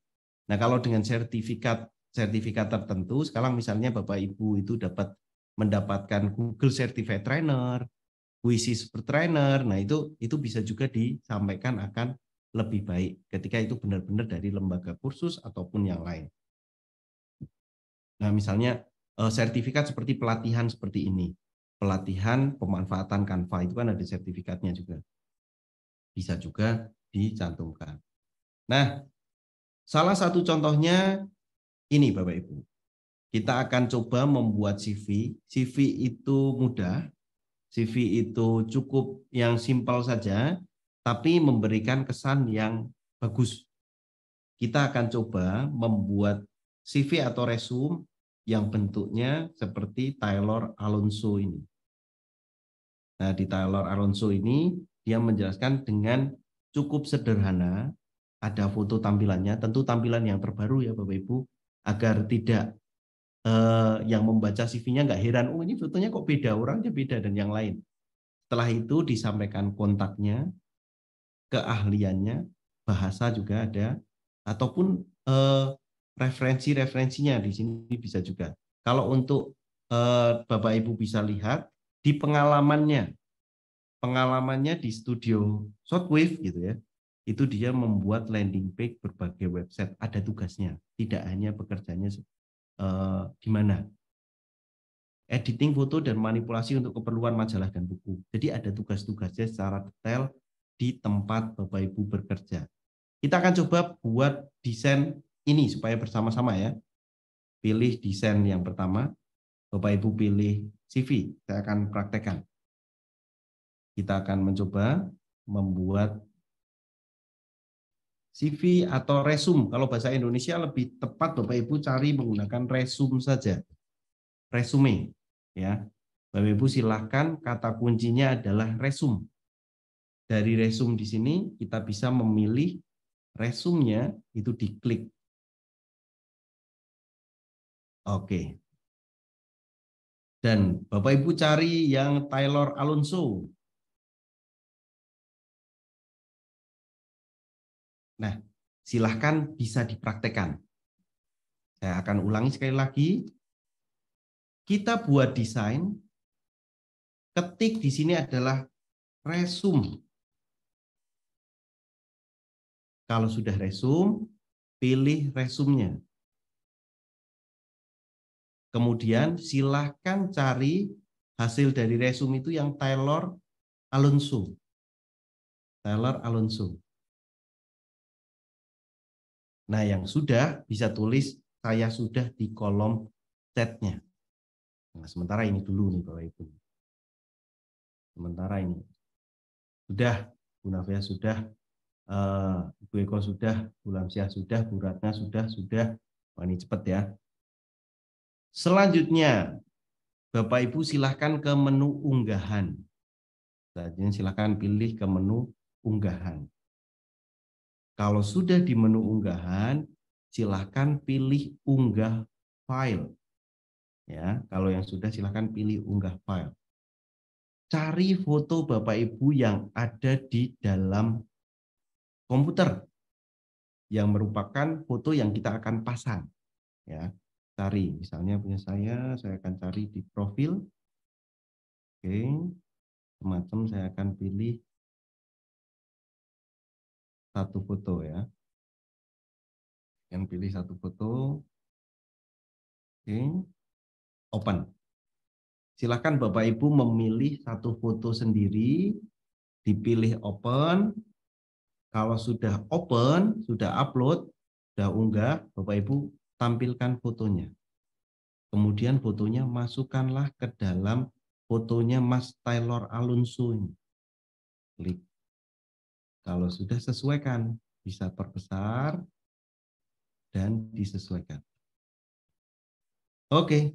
Nah, kalau dengan sertifikat tertentu, sekarang misalnya Bapak Ibu itu dapat mendapatkan Google Certified Trainer, Quizy Super Trainer, nah itu bisa juga disampaikan akan lebih baik ketika itu benar-benar dari lembaga kursus ataupun yang lain. Nah, misalnya sertifikat seperti pelatihan seperti ini, pelatihan pemanfaatan Canva itu kan ada sertifikatnya juga, bisa juga dicantumkan. Nah, salah satu contohnya ini Bapak Ibu. Kita akan coba membuat CV. CV itu mudah. CV itu cukup yang simpel saja, tapi memberikan kesan yang bagus. Kita akan coba membuat CV atau resume yang bentuknya seperti Taylor Alonso ini. Nah, di Taylor Alonso ini dia menjelaskan dengan cukup sederhana, ada foto tampilannya, tentu tampilan yang terbaru ya Bapak Ibu, agar tidak yang membaca CV-nya nggak heran, oh ini fotonya kok beda, orangnya beda dan yang lain. Setelah itu disampaikan kontaknya, keahliannya, bahasa juga ada, ataupun referensi-referensinya di sini bisa juga. Kalau untuk Bapak Ibu bisa lihat di pengalamannya di studio Shortwave gitu ya, itu dia membuat landing page berbagai website, ada tugasnya, tidak hanya bekerjanya di mana editing foto dan manipulasi untuk keperluan majalah dan buku. Jadi ada tugas-tugasnya secara detail di tempat Bapak Ibu bekerja. Kita akan coba buat desain ini supaya bersama-sama ya. Pilih desain yang pertama, Bapak Ibu pilih CV, saya akan praktekkan. Kita akan mencoba membuat CV atau resume. Kalau bahasa Indonesia lebih tepat Bapak Ibu cari menggunakan resume saja. Resume ya. Bapak Ibu silahkan kata kuncinya adalah resume. Dari resume di sini kita bisa memilih resumenya itu diklik. Oke. Dan Bapak Ibu cari yang Taylor Alonso. Nah, silahkan bisa dipraktekkan. Saya akan ulangi sekali lagi. Kita buat desain, ketik di sini adalah resume. Kalau sudah resume, pilih resumenya. Kemudian silahkan cari hasil dari resume itu yang Taylor Alonso. Taylor Alonso. Nah, yang sudah bisa tulis saya sudah di kolom chatnya. Nah, sementara ini dulu nih Bapak Ibu. Sementara ini. Sudah, Bu Navia sudah, Ibu Eko sudah, Bu Lamsyah sudah, Bu Ratna sudah. Wah, ini cepat ya. Selanjutnya, Bapak Ibu silahkan ke menu unggahan. Selanjutnya silahkan pilih ke menu unggahan. Kalau sudah di menu unggahan, silahkan pilih unggah file. Ya, kalau yang sudah silahkan pilih unggah file. Cari foto Bapak Ibu yang ada di dalam komputer yang merupakan foto yang kita akan pasang. Ya, cari, misalnya punya saya akan cari di profil. Oke, semacam saya akan pilih satu foto ya. Yang pilih satu foto. Oke, open. Silakan Bapak Ibu memilih satu foto sendiri, dipilih open. Kalau sudah open, sudah upload, sudah unggah, Bapak Ibu tampilkan fotonya. Kemudian fotonya masukkanlah ke dalam fotonya Mas Taylor Alonso ini. Klik. Kalau sudah sesuaikan, bisa perbesar dan disesuaikan. Oke.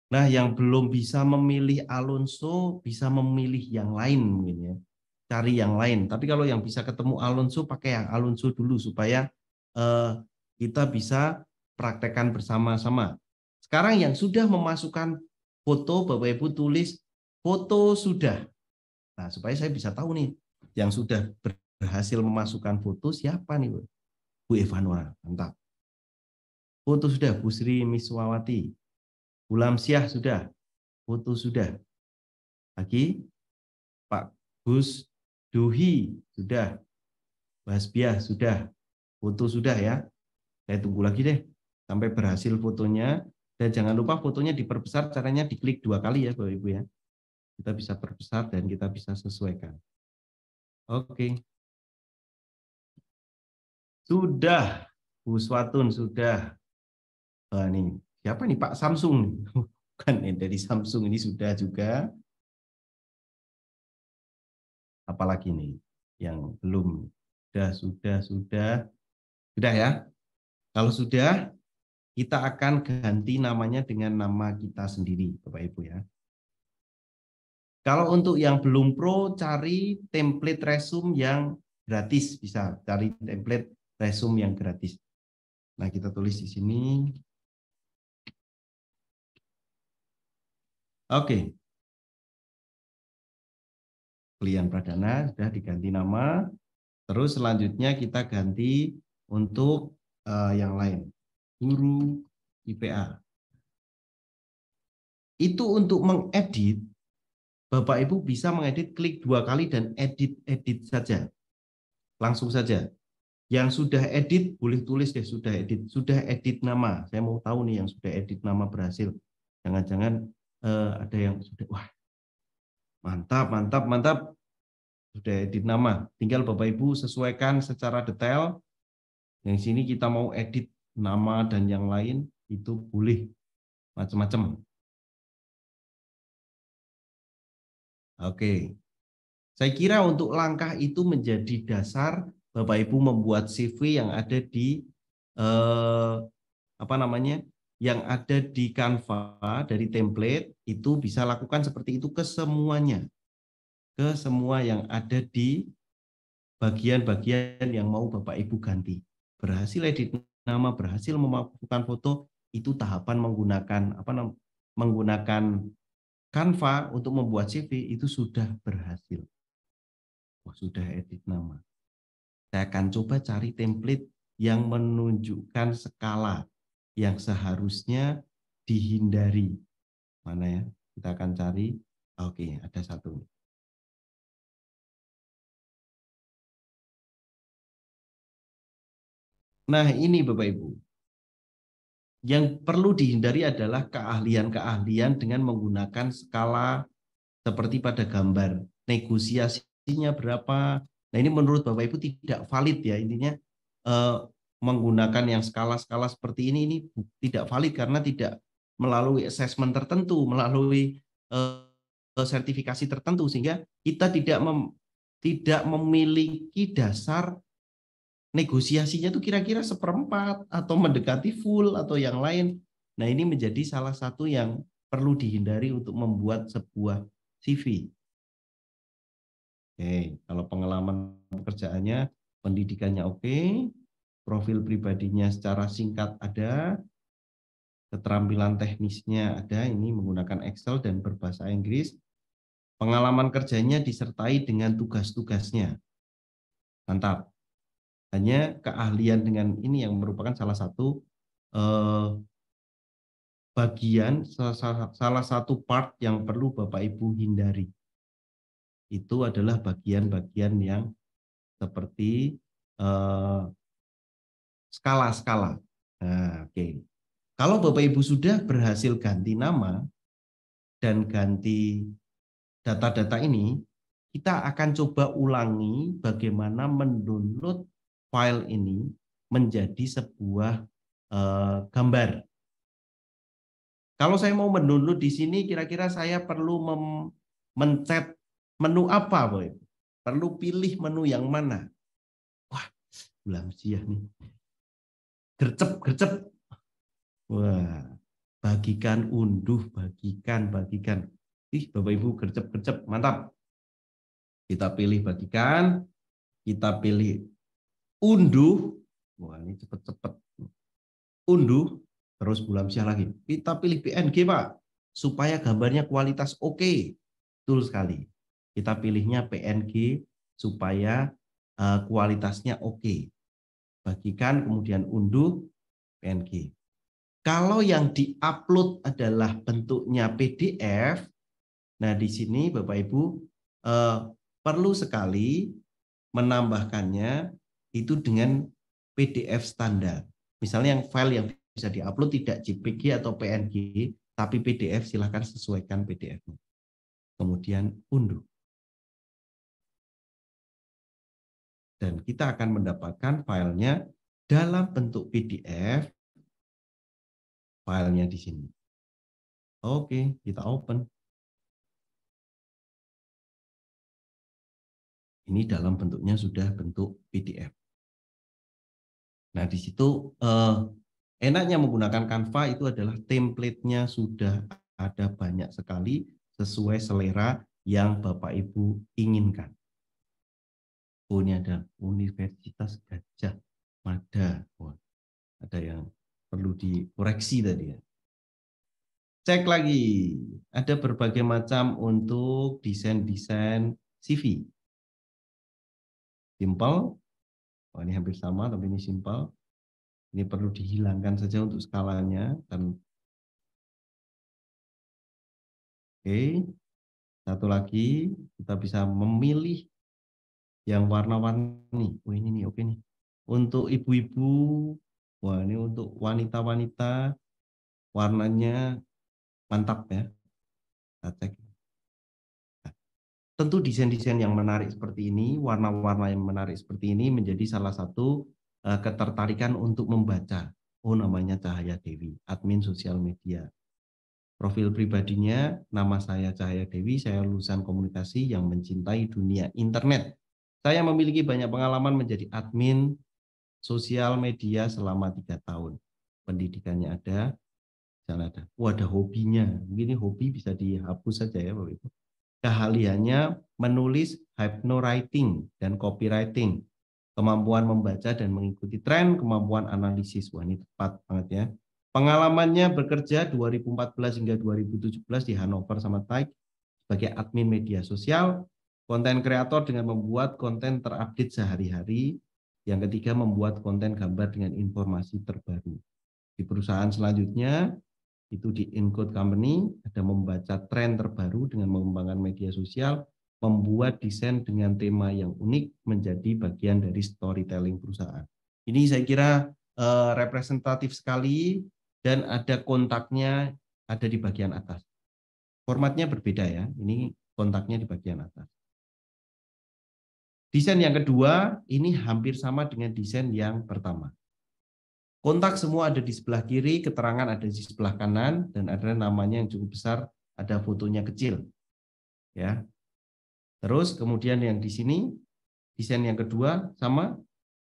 Nah, yang belum bisa memilih Alonso, bisa memilih yang lain mungkin ya. Cari yang lain. Tapi kalau yang bisa ketemu Alonso, pakai yang Alonso dulu supaya kita bisa praktekkan bersama-sama. Sekarang yang sudah memasukkan foto, Bapak Ibu tulis foto sudah. Nah, supaya saya bisa tahu nih, yang sudah berhasil memasukkan foto siapa nih, Bu Evanwa. Mantap. Foto sudah, Bu Sri Miswawati. Bu Lamsyah sudah. Foto sudah. Lagi Pak Gus Duhi sudah. Basbiah sudah. Foto sudah ya. Saya tunggu lagi deh sampai berhasil fotonya. Dan jangan lupa fotonya diperbesar, caranya diklik 2 kali ya Bapak Ibu ya. Kita bisa perbesar dan kita bisa sesuaikan. Oke. Sudah. Bu Swatun sudah. Ini Siapa nih Pak Samsung? Bukan, dari Samsung ini sudah juga. Apalagi nih yang belum? Sudah ya. Kalau sudah, kita akan ganti namanya dengan nama kita sendiri, Bapak Ibu ya. Kalau untuk yang belum pro, cari template resume yang gratis. Bisa cari template resume yang gratis. Nah, kita tulis di sini. Oke. Klien Pradana sudah diganti nama. Terus selanjutnya kita ganti untuk yang lain. Guru IPA. Itu untuk mengedit, Bapak Ibu bisa mengedit, klik 2 kali dan edit saja. Langsung saja. Yang sudah edit, boleh tulis deh sudah edit nama. Saya mau tahu nih yang sudah edit nama berhasil. Jangan-jangan ada yang sudah, wah mantap. Sudah edit nama. Tinggal Bapak Ibu sesuaikan secara detail. Yang sini kita mau edit nama dan yang lain, itu boleh macam-macam. Oke. Saya kira untuk langkah itu menjadi dasar Bapak Ibu membuat CV yang ada di yang ada di Canva dari template, itu bisa lakukan seperti itu ke semuanya, ke semua yang ada di bagian-bagian yang mau Bapak Ibu ganti. Berhasil edit nama, berhasil memasukkan foto, itu tahapan menggunakan Canva untuk membuat CV itu sudah berhasil. Sudah edit nama. Saya akan coba cari template yang menunjukkan skala yang seharusnya dihindari. Mana ya? Kita akan cari. Oke, ada satu. Nah, ini Bapak Ibu. Yang perlu dihindari adalah keahlian-keahlian dengan menggunakan skala seperti pada gambar. Negosiasinya berapa? Nah, ini menurut Bapak Ibu tidak valid ya. Intinya menggunakan yang skala-skala seperti ini tidak valid karena tidak melalui assessment tertentu, melalui sertifikasi tertentu, sehingga kita tidak memiliki dasar negosiasinya itu kira-kira seperempat atau mendekati full atau yang lain. Nah, ini menjadi salah satu yang perlu dihindari untuk membuat sebuah CV. Oke, kalau pengalaman pekerjaannya, pendidikannya oke, profil pribadinya secara singkat ada, keterampilan teknisnya ada, ini menggunakan Excel dan berbahasa Inggris, pengalaman kerjanya disertai dengan tugas-tugasnya. Mantap. Hanya keahlian dengan ini yang merupakan salah satu bagian, salah satu part yang perlu Bapak Ibu hindari. Itu adalah bagian-bagian yang seperti skala-skala. Nah, oke. Kalau Bapak Ibu sudah berhasil ganti nama dan ganti data-data ini, kita akan coba ulangi bagaimana mendownload file ini menjadi sebuah gambar. Kalau saya mau mendownload di sini, kira-kira saya perlu mencet menu apa, Boy? Perlu pilih menu yang mana? Wah, ulang siah nih. Gercep. Wah, bagikan, unduh, bagikan. Ih, Bapak Ibu, gercep, mantap. Kita pilih bagikan, kita pilih unduh. Wah, ini cepet-cepet. Unduh, terus bulan siang lagi. Kita pilih PNG, Pak, supaya gambarnya kualitas oke. Betul sekali. Kita pilihnya PNG supaya kualitasnya oke. Bagikan, kemudian unduh, PNG. Kalau yang diupload adalah bentuknya PDF, nah di sini Bapak Ibu perlu sekali menambahkannya itu dengan PDF standar. Misalnya yang file yang bisa diupload tidak JPG atau PNG, tapi PDF, silahkan sesuaikan PDF-nya. Kemudian unduh. Dan kita akan mendapatkan filenya dalam bentuk PDF filenya di sini. Oke, kita open. Ini dalam bentuknya sudah bentuk PDF. Nah, di situ enaknya menggunakan Canva itu adalah template-nya sudah ada banyak sekali sesuai selera yang Bapak Ibu inginkan. Oh, ini ada Universitas Gajah Mada. Wah, ada yang perlu dikoreksi tadi ya. Cek lagi, ada berbagai macam untuk desain-desain CV. Simple, oh, ini hampir sama tapi ini simple. Ini perlu dihilangkan saja untuk skalanya. Dan oke, satu lagi kita bisa memilih yang warna-warni. Oh ini nih, oke nih. Untuk ibu-ibu, wah ini untuk wanita-wanita warnanya mantap ya. Kita cek. Tentu desain-desain yang menarik seperti ini, warna-warna yang menarik seperti ini menjadi salah satu ketertarikan untuk membaca. Oh, namanya Cahaya Dewi, admin sosial media. Profil pribadinya, nama saya Cahaya Dewi, saya lulusan komunikasi yang mencintai dunia internet. Saya memiliki banyak pengalaman menjadi admin sosial media selama 3 tahun. Pendidikannya ada, jalan ada. Oh, ada hobinya. Mungkin hobi bisa dihapus saja ya, Bapak Ibu. Keahliannya menulis, hypnowriting, dan copywriting. Kemampuan membaca dan mengikuti tren, kemampuan analisis. Wah, ini tepat banget ya. Pengalamannya bekerja 2014 hingga 2017 di Hannover sama Taik sebagai admin media sosial, konten kreator dengan membuat konten terupdate sehari-hari. Yang ketiga, membuat konten gambar dengan informasi terbaru. Di perusahaan selanjutnya, itu di Encode Company, ada membaca tren terbaru dengan mengembangkan media sosial, membuat desain dengan tema yang unik menjadi bagian dari storytelling perusahaan. Ini saya kira representatif sekali dan ada kontaknya ada di bagian atas. Formatnya berbeda ya, ini kontaknya di bagian atas. Desain yang kedua ini hampir sama dengan desain yang pertama. Kontak semua ada di sebelah kiri, keterangan ada di sebelah kanan, dan ada namanya yang cukup besar, ada fotonya kecil. Ya. Terus kemudian yang di sini, desain yang kedua sama,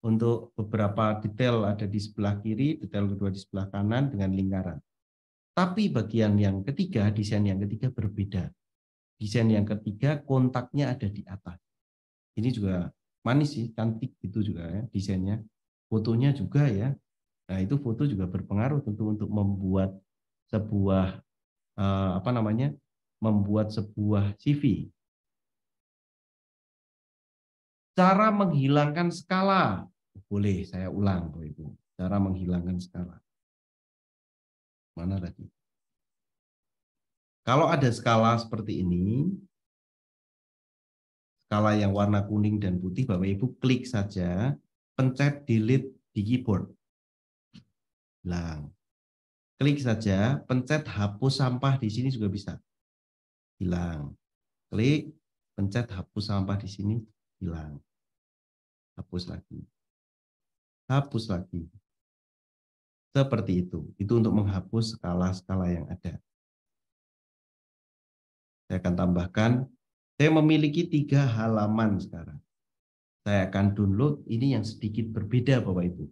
untuk beberapa detail ada di sebelah kiri, detail kedua di sebelah kanan dengan lingkaran. Tapi bagian yang ketiga, desain yang ketiga berbeda. Desain yang ketiga kontaknya ada di atas. Ini juga manis sih, cantik itu juga ya desainnya. Fotonya juga ya. Nah, itu foto juga berpengaruh tentu untuk membuat sebuah membuat sebuah CV. Cara menghilangkan skala. Boleh saya ulang, Bapak Ibu. Cara menghilangkan skala. Mana tadi? Kalau ada skala seperti ini, skala yang warna kuning dan putih, Bapak Ibu klik saja, pencet delete di keyboard. Hilang. Klik saja, pencet hapus sampah di sini juga bisa. Hilang. Klik, pencet hapus sampah di sini, hilang. Hapus lagi. Hapus lagi. Seperti itu. Itu untuk menghapus skala-skala yang ada. Saya akan tambahkan, saya memiliki 3 halaman sekarang. Saya akan download, ini yang sedikit berbeda Bapak Ibu.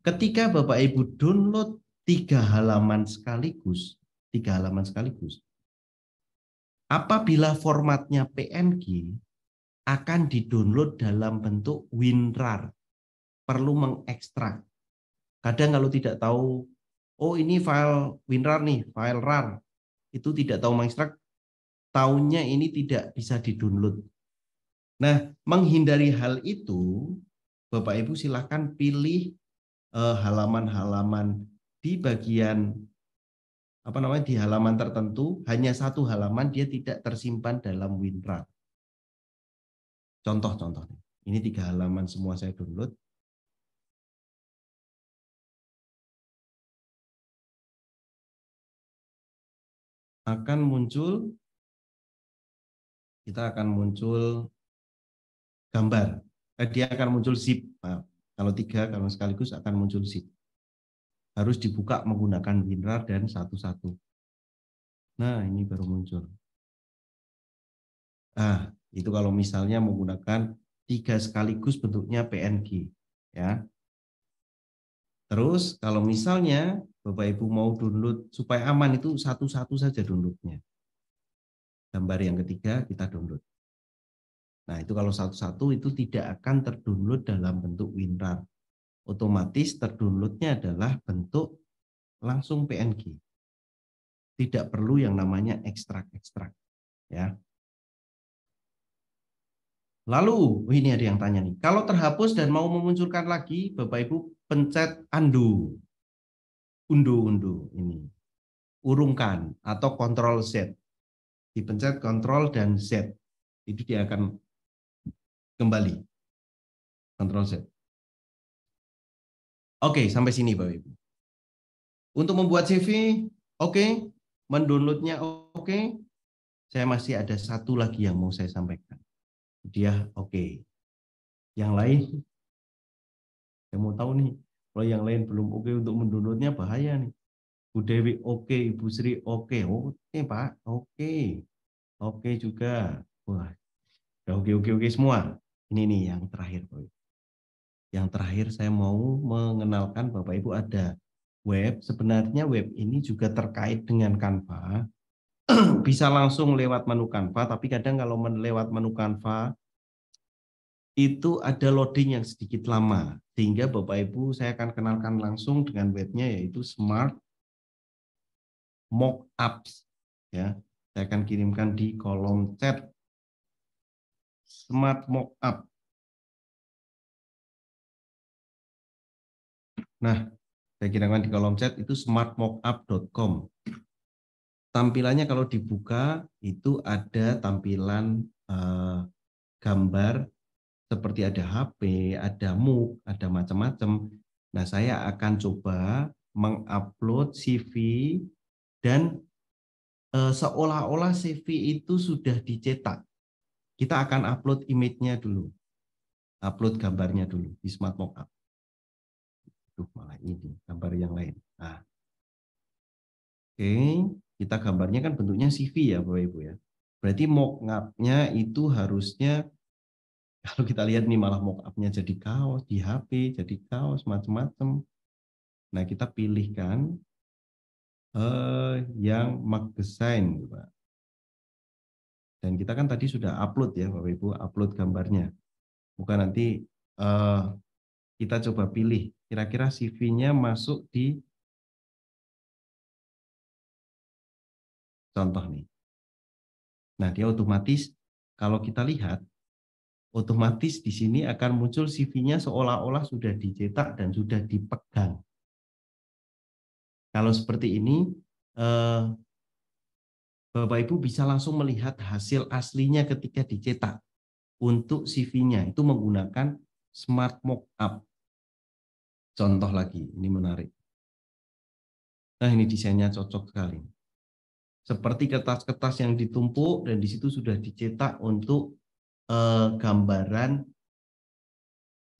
Ketika Bapak Ibu download 3 halaman sekaligus, apabila formatnya PNG, akan didownload dalam bentuk WinRAR. Perlu mengekstrak. Kadang kalau tidak tahu, oh ini file WinRAR nih, file RAR, itu tidak tahu mengekstrak, taunya ini tidak bisa didownload. Nah, menghindari hal itu, Bapak Ibu silakan pilih halaman-halaman di bagian di halaman tertentu, hanya 1 halaman dia tidak tersimpan dalam WinRAR. Contoh-contohnya, ini 3 halaman semua saya download. Kita akan muncul gambar. Dia akan muncul zip. Nah, kalau 3, kalau sekaligus akan muncul zip. harus dibuka menggunakan WinRAR dan satu-satu. Nah, ini baru muncul. Nah, itu kalau misalnya menggunakan 3 sekaligus bentuknya PNG. Ya. Terus kalau misalnya Bapak Ibu mau download supaya aman itu satu-satu saja downloadnya. Gambar yang ketiga kita download. Nah, itu kalau satu-satu itu tidak akan terdownload dalam bentuk WinRAR. Otomatis terdownloadnya adalah bentuk langsung PNG. Tidak perlu yang namanya ekstrak-ekstrak. Ya. Lalu, ini ada yang tanya nih. Kalau terhapus dan mau memunculkan lagi, Bapak Ibu pencet undo. Unduh ini. Urungkan atau Ctrl Z. Dipencet Ctrl dan Z. Itu dia akan kembali. Ctrl Z. Oke, sampai sini Bapak Ibu. Untuk membuat CV, oke. Mendownloadnya oke. Saya masih ada satu lagi yang mau saya sampaikan. Dia oke. Yang lain, saya mau tahu nih. Kalau yang lain belum oke untuk mendownloadnya bahaya nih. Bu Dewi oke, Ibu Sri oke. Oke Pak, oke. Oke juga. Wah, udah oke semua. Ini nih yang terakhir Pak. Yang terakhir saya mau mengenalkan Bapak Ibu ada web. Sebenarnya web ini juga terkait dengan Canva. Bisa langsung lewat menu Canva, tapi kadang kalau lewat menu Canva itu ada loading yang sedikit lama. Sehingga Bapak Ibu saya akan kenalkan langsung dengan webnya yaitu Smart Mockups. Ya, saya akan kirimkan di kolom chat. Smart Mockup. Nah, saya kirimkan di kolom chat itu smartmockup.com. Tampilannya kalau dibuka itu ada tampilan gambar seperti ada HP, ada MOOC, ada macam-macam. Nah, saya akan coba mengupload CV dan seolah-olah CV itu sudah dicetak. Kita akan upload image-nya dulu. Upload gambarnya dulu di Smart Mockup. Tuh, malah ini gambar yang lain. Nah, oke, kita gambarnya kan bentuknya CV ya Bapak Ibu ya. Berarti mock-up-nya itu harusnya kalau kita lihat nih malah mock-up-nya jadi kaos di HP, jadi kaos macam-macam. Nah, kita pilihkan yang magazine, Pak. Dan kita kan tadi sudah upload ya Bapak Ibu, upload gambarnya. Bukan nanti kita coba pilih kira-kira CV-nya masuk di contoh nih. Nah, dia otomatis kalau kita lihat otomatis di sini akan muncul CV-nya seolah-olah sudah dicetak dan sudah dipegang. Kalau seperti ini, Bapak Ibu bisa langsung melihat hasil aslinya ketika dicetak. Untuk CV-nya itu menggunakan Smart Mockup. Contoh lagi, ini menarik. Nah, ini desainnya cocok sekali. Seperti kertas-kertas yang ditumpuk dan di situ sudah dicetak untuk gambaran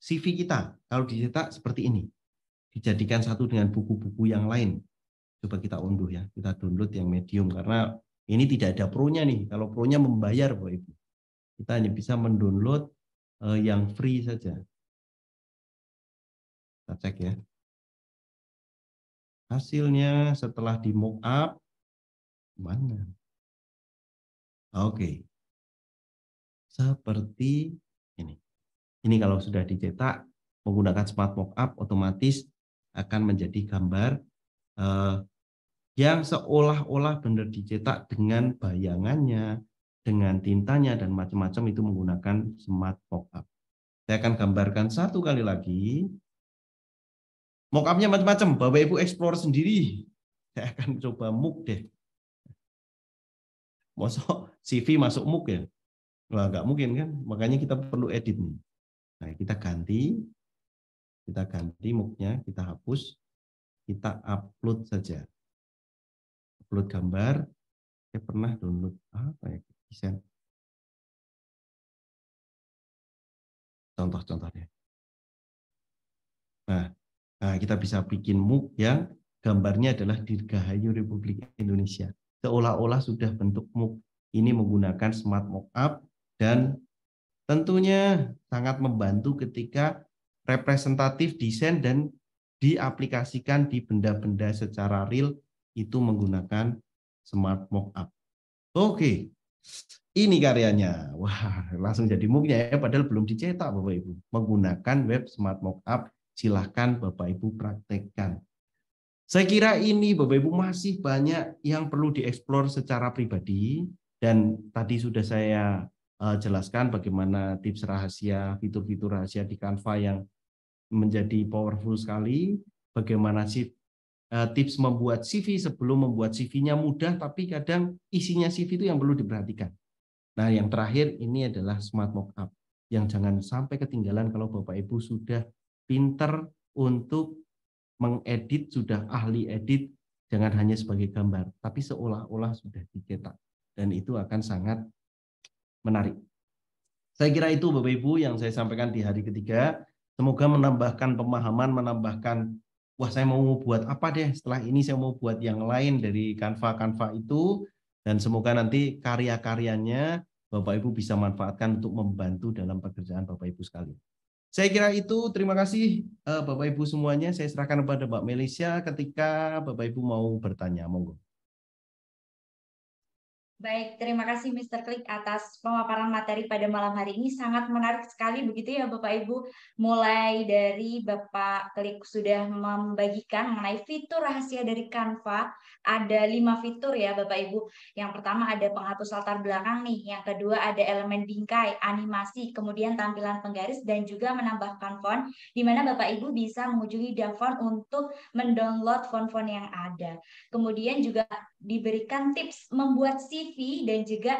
CV kita. Kalau dicetak seperti ini, dijadikan satu dengan buku-buku yang lain. Coba kita unduh ya, kita download yang medium karena ini tidak ada pro-nya nih. Kalau pro-nya membayar, Bapak Ibu. Kita hanya bisa mendownload yang free saja. Kita cek ya. Hasilnya setelah di mockup mana? Oke. Seperti ini. Ini kalau sudah dicetak menggunakan Smart Mockup otomatis akan menjadi gambar yang seolah-olah benar dicetak dengan bayangannya, dengan tintanya dan macam-macam itu menggunakan Smart Mockup. Saya akan gambarkan satu kali lagi. Mockupnya macam-macam, Bapak Ibu explore sendiri. Saya akan coba MOOC deh. Masuk CV masuk MOOC ya? Wah, nggak mungkin kan? Makanya kita perlu edit nih. Nah, kita ganti MOOC-nya, kita hapus, kita upload saja. Upload gambar. Saya pernah download apa ya? Desain. Contoh-contohnya. Nah, Nah, kita bisa bikin MOOC yang gambarnya adalah Dirgahayu Republik Indonesia. Seolah-olah sudah bentuk MOOC. Ini menggunakan Smart Mockup dan tentunya sangat membantu ketika representatif desain dan diaplikasikan di benda-benda secara real itu menggunakan Smart Mockup. Oke, ini karyanya. Wah, langsung jadi MOOC-nya ya, padahal belum dicetak Bapak Ibu. Menggunakan web Smart Mockup, silahkan Bapak Ibu praktekkan. Saya kira ini Bapak Ibu masih banyak yang perlu dieksplor secara pribadi, dan tadi sudah saya jelaskan bagaimana tips rahasia, fitur-fitur rahasia di Canva yang menjadi powerful sekali, bagaimana sih tips membuat CV sebelum membuat CV-nya mudah, tapi kadang isinya CV itu yang perlu diperhatikan. Nah, yang terakhir ini adalah Smart Mockup, yang jangan sampai ketinggalan kalau Bapak Ibu sudah pinter untuk mengedit, sudah ahli edit, jangan hanya sebagai gambar, tapi seolah-olah sudah dicetak. Dan itu akan sangat menarik. Saya kira itu Bapak Ibu yang saya sampaikan di hari ketiga. Semoga menambahkan pemahaman, menambahkan, wah saya mau buat apa deh, setelah ini saya mau buat yang lain dari Canva itu, dan semoga nanti karya-karyanya Bapak Ibu bisa manfaatkan untuk membantu dalam pekerjaan Bapak Ibu sekalian. Saya kira itu, terima kasih Bapak Ibu semuanya. Saya serahkan kepada Mbak Melisa ketika Bapak Ibu mau bertanya. Monggo. Baik, terima kasih Mr. Klik atas pemaparan materi pada malam hari ini. Sangat menarik sekali begitu ya Bapak Ibu. Mulai dari Bapak Klik sudah membagikan mengenai fitur rahasia dari Canva. Ada 5 fitur ya Bapak Ibu. Yang pertama ada penghapus latar belakang nih. Yang kedua ada elemen bingkai, animasi, kemudian tampilan penggaris, dan juga menambahkan font. Di mana Bapak Ibu bisa mengunjungi DaFont untuk mendownload font-font yang ada. Kemudian juga diberikan tips membuat CV dan juga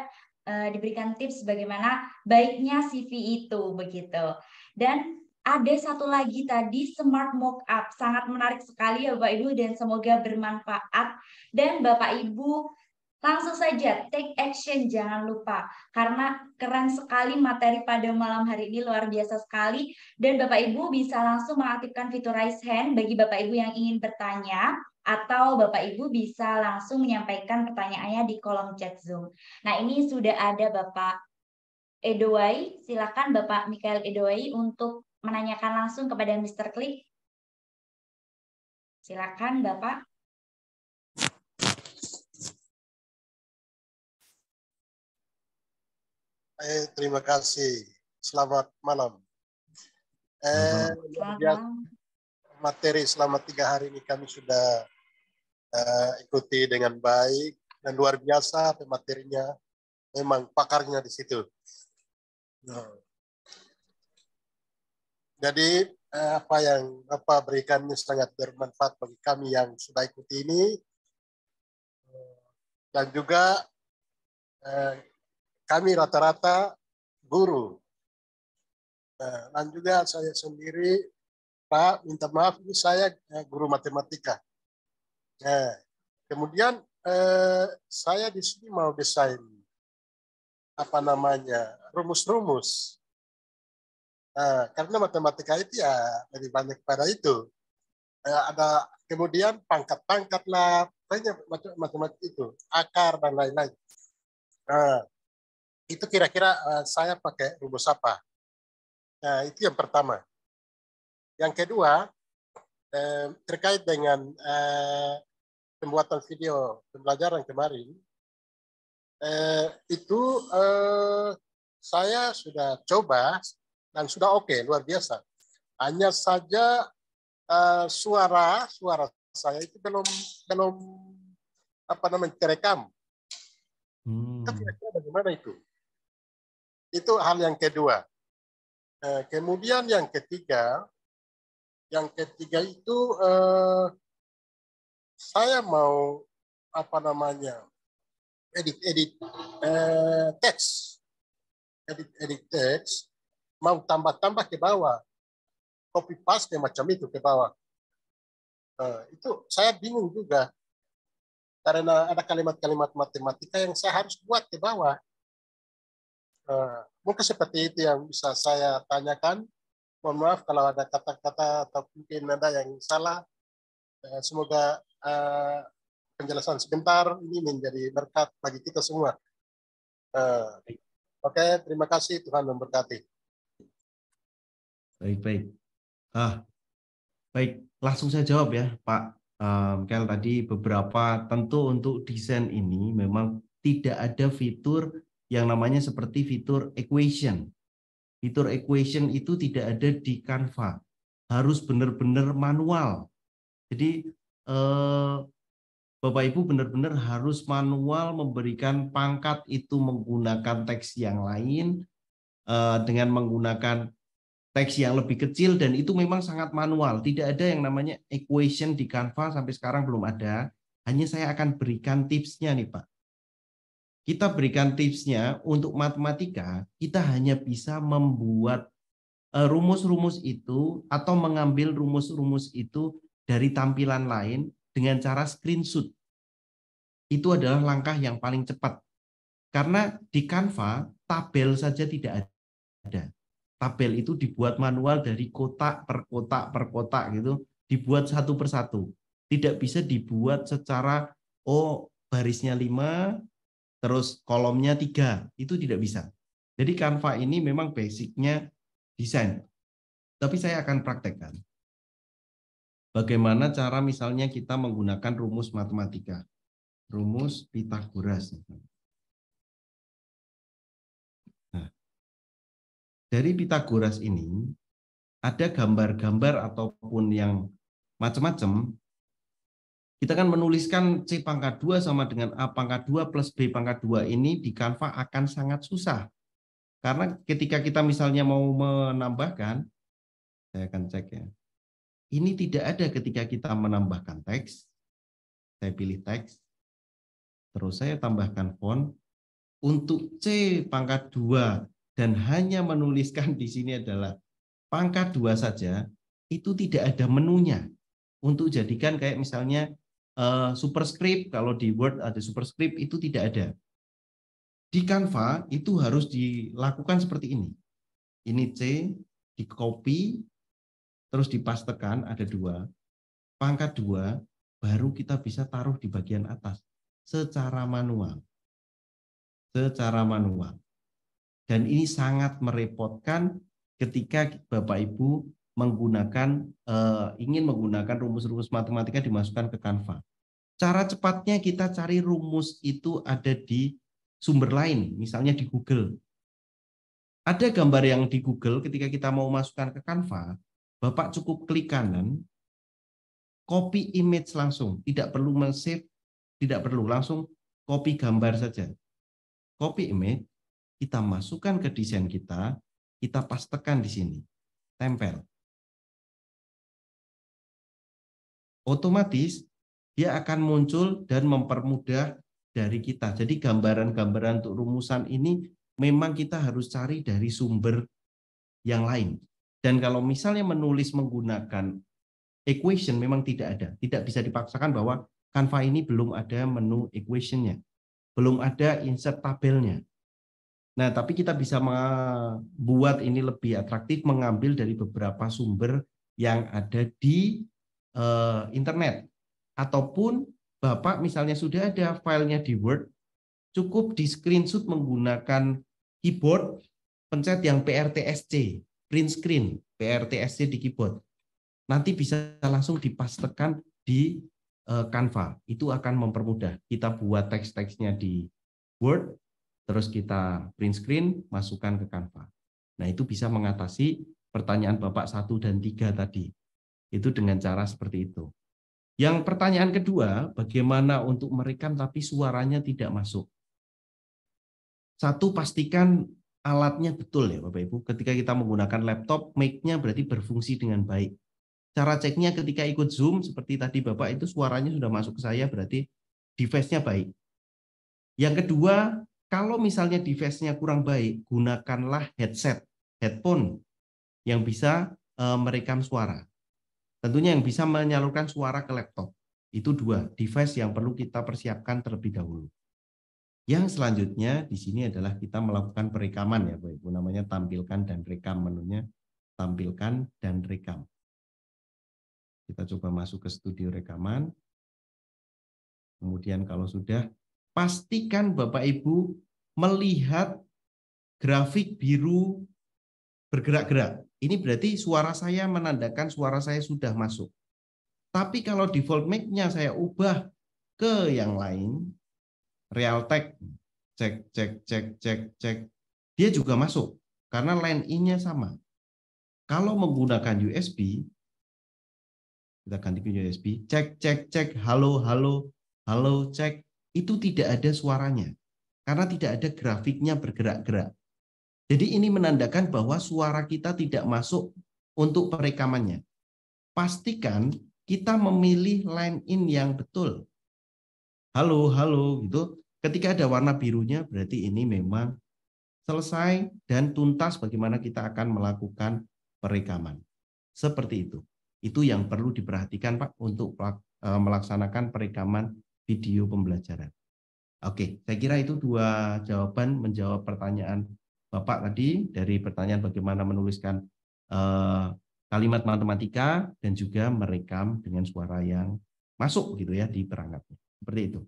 diberikan tips bagaimana baiknya CV itu begitu. Dan ada satu lagi tadi Smart Mockup, sangat menarik sekali ya Bapak Ibu dan semoga bermanfaat. Dan Bapak Ibu langsung saja take action, jangan lupa, karena keren sekali materi pada malam hari ini, luar biasa sekali. Dan Bapak Ibu bisa langsung mengaktifkan fitur raise hand bagi Bapak Ibu yang ingin bertanya, atau Bapak Ibu bisa langsung menyampaikan pertanyaannya di kolom chat Zoom. Nah, ini sudah ada Bapak Edowai. Silakan Bapak Mikael Edowai untuk menanyakan langsung kepada Mr. Klik. Silakan Bapak. Terima kasih. Selamat malam. Materi selama 3 hari ini kami sudah ikuti dengan baik dan luar biasa materinya. Memang pakarnya di situ. Jadi apa yang Bapak berikan ini sangat bermanfaat bagi kami yang sudah ikuti ini, dan juga kami rata-rata guru. Dan juga saya sendiri, Pak, minta maaf, ini saya guru matematika. Kemudian saya di sini mau desain rumus-rumus. Karena matematika itu ya lebih banyak pada itu. Ada kemudian pangkat-pangkat lah, banyak matematika itu, akar dan lain-lain. Itu kira-kira saya pakai rumus apa? Itu yang pertama. Yang kedua, terkait dengan pembuatan video pembelajaran kemarin, itu saya sudah coba dan sudah oke, luar biasa. Hanya saja suara saya itu belum terekam. Kira-kira bagaimana itu? Itu hal yang kedua. Kemudian yang ketiga itu saya mau edit teks, mau tambah ke bawah, copy paste macam itu ke bawah. Itu saya bingung juga karena ada kalimat-kalimat matematika yang saya harus buat ke bawah. Mungkin seperti itu yang bisa saya tanyakan. Mohon maaf kalau ada kata-kata atau mungkin ada yang salah. Semoga penjelasan sebentar ini menjadi berkat bagi kita semua. Oke, terima kasih, Tuhan memberkati. Baik. Baik, langsung saya jawab ya, Pak Kel. Tadi beberapa tentu untuk desain ini memang tidak ada fitur yang namanya seperti fitur equation. Fitur equation itu tidak ada di Canva. Harus benar-benar manual. Jadi Bapak Ibu benar-benar harus manual memberikan pangkat itu menggunakan teks yang lain dengan menggunakan teks yang lebih kecil, dan itu memang sangat manual. Tidak ada yang namanya equation di Canva, sampai sekarang belum ada. Hanya saya akan berikan tipsnya nih Pak. Kita berikan tipsnya untuk matematika, kita hanya bisa membuat rumus-rumus itu atau mengambil rumus-rumus itu dari tampilan lain dengan cara screenshot. Itu adalah langkah yang paling cepat. Karena di Canva, tabel saja tidak ada. Tabel itu dibuat manual dari kotak per kotak per kotak gitu, dibuat satu persatu. Tidak bisa dibuat secara barisnya 5, terus kolomnya 3. Itu tidak bisa. Jadi Canva ini memang basicnya desain. Tapi saya akan praktekkan. Bagaimana cara misalnya kita menggunakan rumus matematika. Rumus Pythagoras. Nah, dari Pythagoras ini ada gambar-gambar ataupun yang macam-macam. Kita kan menuliskan C pangkat 2 sama dengan A pangkat 2 plus B pangkat 2 ini di Canva akan sangat susah. Karena ketika kita misalnya mau menambahkan, saya akan cek ya. Ini tidak ada ketika kita menambahkan teks. Saya pilih teks. Terus saya tambahkan font. Untuk C pangkat 2 dan hanya menuliskan di sini adalah pangkat 2 saja, itu tidak ada menunya. Untuk jadikan kayak misalnya superscript, kalau di Word ada superscript, itu tidak ada. Di Canva itu harus dilakukan seperti ini. Ini C, di copy, terus dipastekan, ada 2. Pangkat 2, baru kita bisa taruh di bagian atas secara manual. Dan ini sangat merepotkan ketika Bapak Ibu ingin menggunakan rumus-rumus matematika dimasukkan ke Canva. Cara cepatnya kita cari rumus itu ada di sumber lain, misalnya di Google. Ada gambar yang di Google, ketika kita mau masukkan ke Canva, Bapak cukup klik kanan, copy image langsung, tidak perlu men-save, tidak perlu, langsung copy gambar saja. Copy image, kita masukkan ke desain kita pastekan di sini, tempel. Otomatis dia akan muncul dan mempermudah dari kita. Jadi gambaran-gambaran untuk rumusan ini memang kita harus cari dari sumber yang lain. Dan kalau misalnya menulis menggunakan equation memang tidak ada. Tidak bisa dipaksakan bahwa Canva ini belum ada menu equation-nya. Belum ada insert tabelnya. Nah, tapi kita bisa membuat ini lebih atraktif, mengambil dari beberapa sumber yang ada di internet. Ataupun Bapak misalnya sudah ada filenya di Word, cukup di screenshot menggunakan keyboard, pencet yang PRTSC, print screen, PRTSC di keyboard. Nanti bisa langsung dipastekan di Canva. Itu akan mempermudah. Kita buat teks-teksnya di Word, terus kita print screen, masukkan ke Canva. Nah, itu bisa mengatasi pertanyaan Bapak 1 dan 3 tadi. Itu dengan cara seperti itu. Yang pertanyaan kedua, bagaimana untuk merekam tapi suaranya tidak masuk? Satu, pastikan alatnya betul ya Bapak Ibu. Ketika kita menggunakan laptop, mic-nya berarti berfungsi dengan baik. Cara ceknya ketika ikut Zoom, seperti tadi Bapak itu suaranya sudah masuk ke saya, berarti device-nya baik. Yang kedua, kalau misalnya device-nya kurang baik, gunakanlah headset, headphone yang bisa merekam suara. Tentunya yang bisa menyalurkan suara ke laptop. Itu 2 device yang perlu kita persiapkan terlebih dahulu. Yang selanjutnya di sini adalah kita melakukan perekaman ya Bapak Ibu, namanya tampilkan dan rekam menunya. tampilkan, dan rekam. Kita coba masuk ke studio rekaman. Kemudian kalau sudah, pastikan Bapak Ibu melihat grafik biru bergerak-gerak. Ini berarti suara saya menandakan suara saya sudah masuk. Tapi kalau default mic-nya saya ubah ke yang lain, Realtek, cek, dia juga masuk karena line in-nya sama. Kalau menggunakan USB, kita ganti ke USB, cek, halo, cek, itu tidak ada suaranya karena tidak ada grafiknya bergerak-gerak. Jadi ini menandakan bahwa suara kita tidak masuk untuk perekamannya. Pastikan kita memilih line in yang betul. Halo, gitu. Ketika ada warna birunya berarti ini memang selesai dan tuntas bagaimana kita akan melakukan perekaman. Seperti itu. Itu yang perlu diperhatikan Pak untuk melaksanakan perekaman video pembelajaran. Oke, saya kira itu dua jawaban menjawab pertanyaan Bapak tadi, dari pertanyaan bagaimana menuliskan kalimat matematika dan juga merekam dengan suara yang masuk gitu ya di perangkatnya. Seperti itu.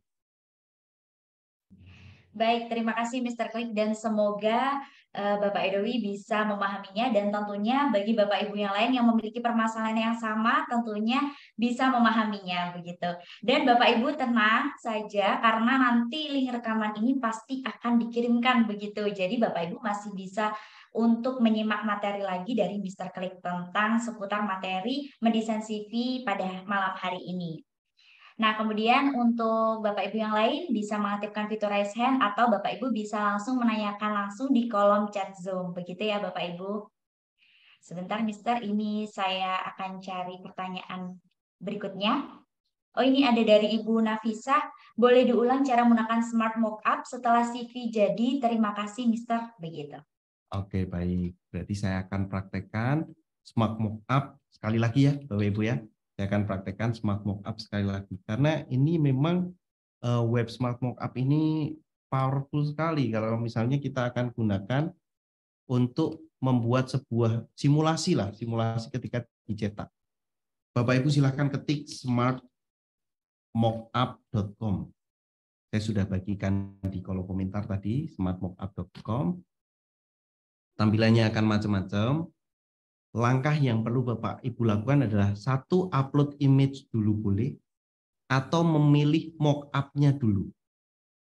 Baik, terima kasih Mr. Klik dan semoga Bapak Edowi bisa memahaminya, dan tentunya bagi Bapak Ibu yang lain yang memiliki permasalahan yang sama tentunya bisa memahaminya begitu. Dan Bapak Ibu tenang saja karena nanti link rekaman ini pasti akan dikirimkan begitu. Jadi Bapak Ibu masih bisa untuk menyimak materi lagi dari Mr. Klik tentang seputar materi mendesain CV pada malam hari ini. Nah, kemudian untuk Bapak Ibu yang lain bisa mengaktifkan fitur raise hand atau Bapak Ibu bisa langsung menanyakan langsung di kolom chat Zoom. Begitu ya Bapak Ibu. Sebentar Mister, ini saya akan cari pertanyaan berikutnya. Oh, ini ada dari Ibu Nafisa. Boleh diulang cara menggunakan Smart Mockup setelah CV jadi? Terima kasih Mister. Begitu. Oke, baik. Berarti saya akan praktekkan Smart Mockup sekali lagi ya Bapak Ibu ya. Saya akan praktekkan Smart Mockup sekali lagi karena ini memang web Smart Mockup ini powerful sekali kalau misalnya kita akan gunakan untuk membuat sebuah simulasi ketika dicetak. Bapak Ibu silahkan ketik smartmockup.com. Saya sudah bagikan di kolom komentar tadi, smartmockup.com. Tampilannya akan macam-macam. Langkah yang perlu Bapak Ibu lakukan adalah satu, upload image dulu boleh, atau memilih mockup-nya dulu.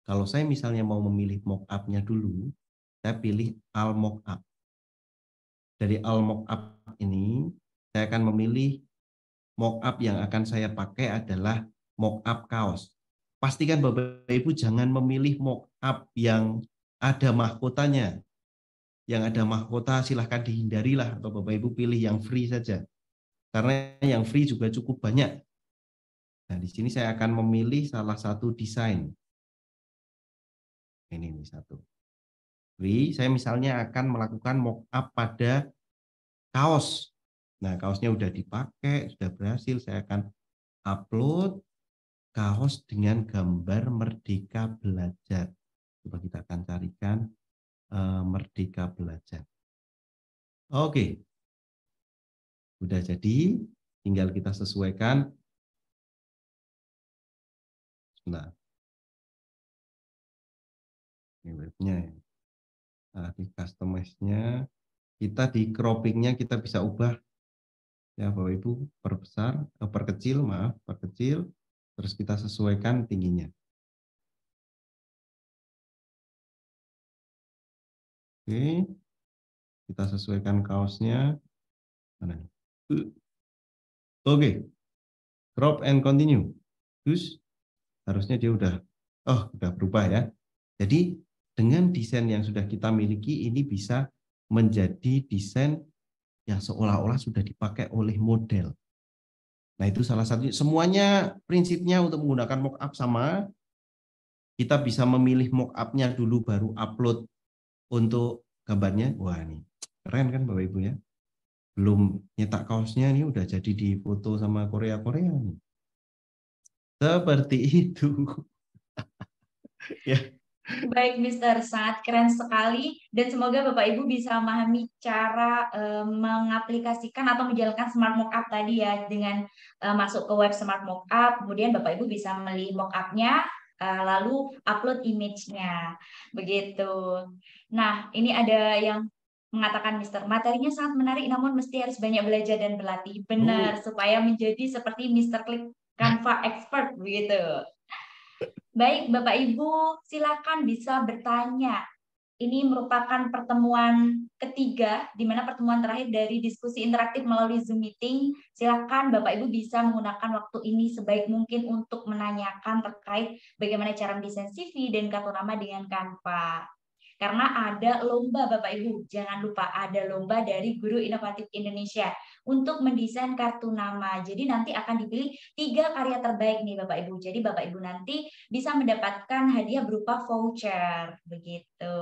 Kalau saya misalnya mau memilih mockup-nya dulu, saya pilih all mockup. Dari all mockup ini, saya akan memilih mockup yang akan saya pakai adalah mockup kaos. Pastikan Bapak Ibu jangan memilih mockup yang ada mahkotanya. Yang ada mahkota silahkan dihindarilah, atau Bapak Ibu pilih yang free saja. Karena yang free juga cukup banyak. Nah, di sini saya akan memilih salah satu desain. Ini satu. Free, saya misalnya akan melakukan mockup pada kaos. Nah, kaosnya sudah dipakai, sudah berhasil. Saya akan upload kaos dengan gambar Merdeka Belajar. Coba kita akan carikan Merdeka Belajar. Oke. Sudah jadi, tinggal kita sesuaikan. Nah, ini webnya ya. Nah, di customize-nya, kita di cropping-nya kita bisa ubah. Ya, Bapak Ibu, perkecil, terus kita sesuaikan tingginya. Oke, kita sesuaikan kaosnya. Oke, crop and continue. Terus harusnya dia udah berubah ya. Jadi dengan desain yang sudah kita miliki ini bisa menjadi desain yang seolah-olah sudah dipakai oleh model. Nah, itu salah satunya. Semuanya prinsipnya untuk menggunakan mockup sama. Kita bisa memilih mockup-nya dulu baru upload untuk gambarnya. Wah, ini keren kan Bapak Ibu ya. Belum nyetak kaosnya ini udah jadi di foto sama Korea-Korea nih. Seperti itu. Ya, Baik, Mister, sangat keren sekali dan semoga Bapak Ibu bisa memahami cara mengaplikasikan atau menjalankan Smart Mockup tadi ya dengan masuk ke web Smart Mockup, kemudian Bapak Ibu bisa melihat mockup-nya lalu upload image-nya. Begitu. Nah, ini ada yang mengatakan Mister, materinya sangat menarik namun mesti harus banyak belajar dan berlatih. Oh, Benar, supaya menjadi seperti Mister Klik Canva expert begitu. Baik, Bapak Ibu, silakan bisa bertanya. Ini merupakan pertemuan ketiga, di mana pertemuan terakhir dari diskusi interaktif melalui Zoom meeting. Silakan Bapak Ibu bisa menggunakan waktu ini sebaik mungkin untuk menanyakan terkait bagaimana cara mendesain CV dan kartu nama dengan Canva. Karena ada lomba Bapak Ibu, jangan lupa ada lomba dari Guru Inovatif Indonesia untuk mendesain kartu nama. Jadi nanti akan dipilih 3 karya terbaik nih Bapak Ibu. Jadi Bapak Ibu nanti bisa mendapatkan hadiah berupa voucher begitu.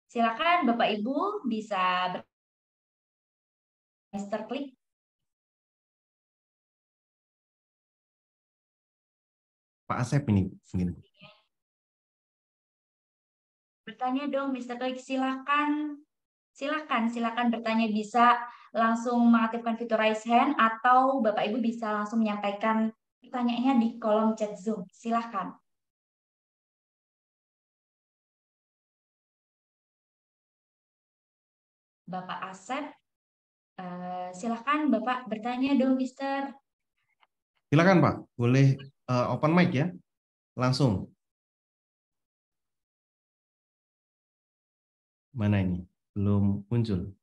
Silakan Bapak Ibu bisa Mister Klik. Pak Asep ini mungkin. Bertanya dong Mister Klik, silakan. Silakan bertanya, bisa langsung mengaktifkan fitur raise hand atau Bapak Ibu bisa langsung menyampaikan pertanyaannya di kolom chat Zoom. Silakan. Bapak Asep, silakan Bapak bertanya dong, Mister. Silakan Pak, boleh open mic ya, langsung. Mana ini? Belum muncul.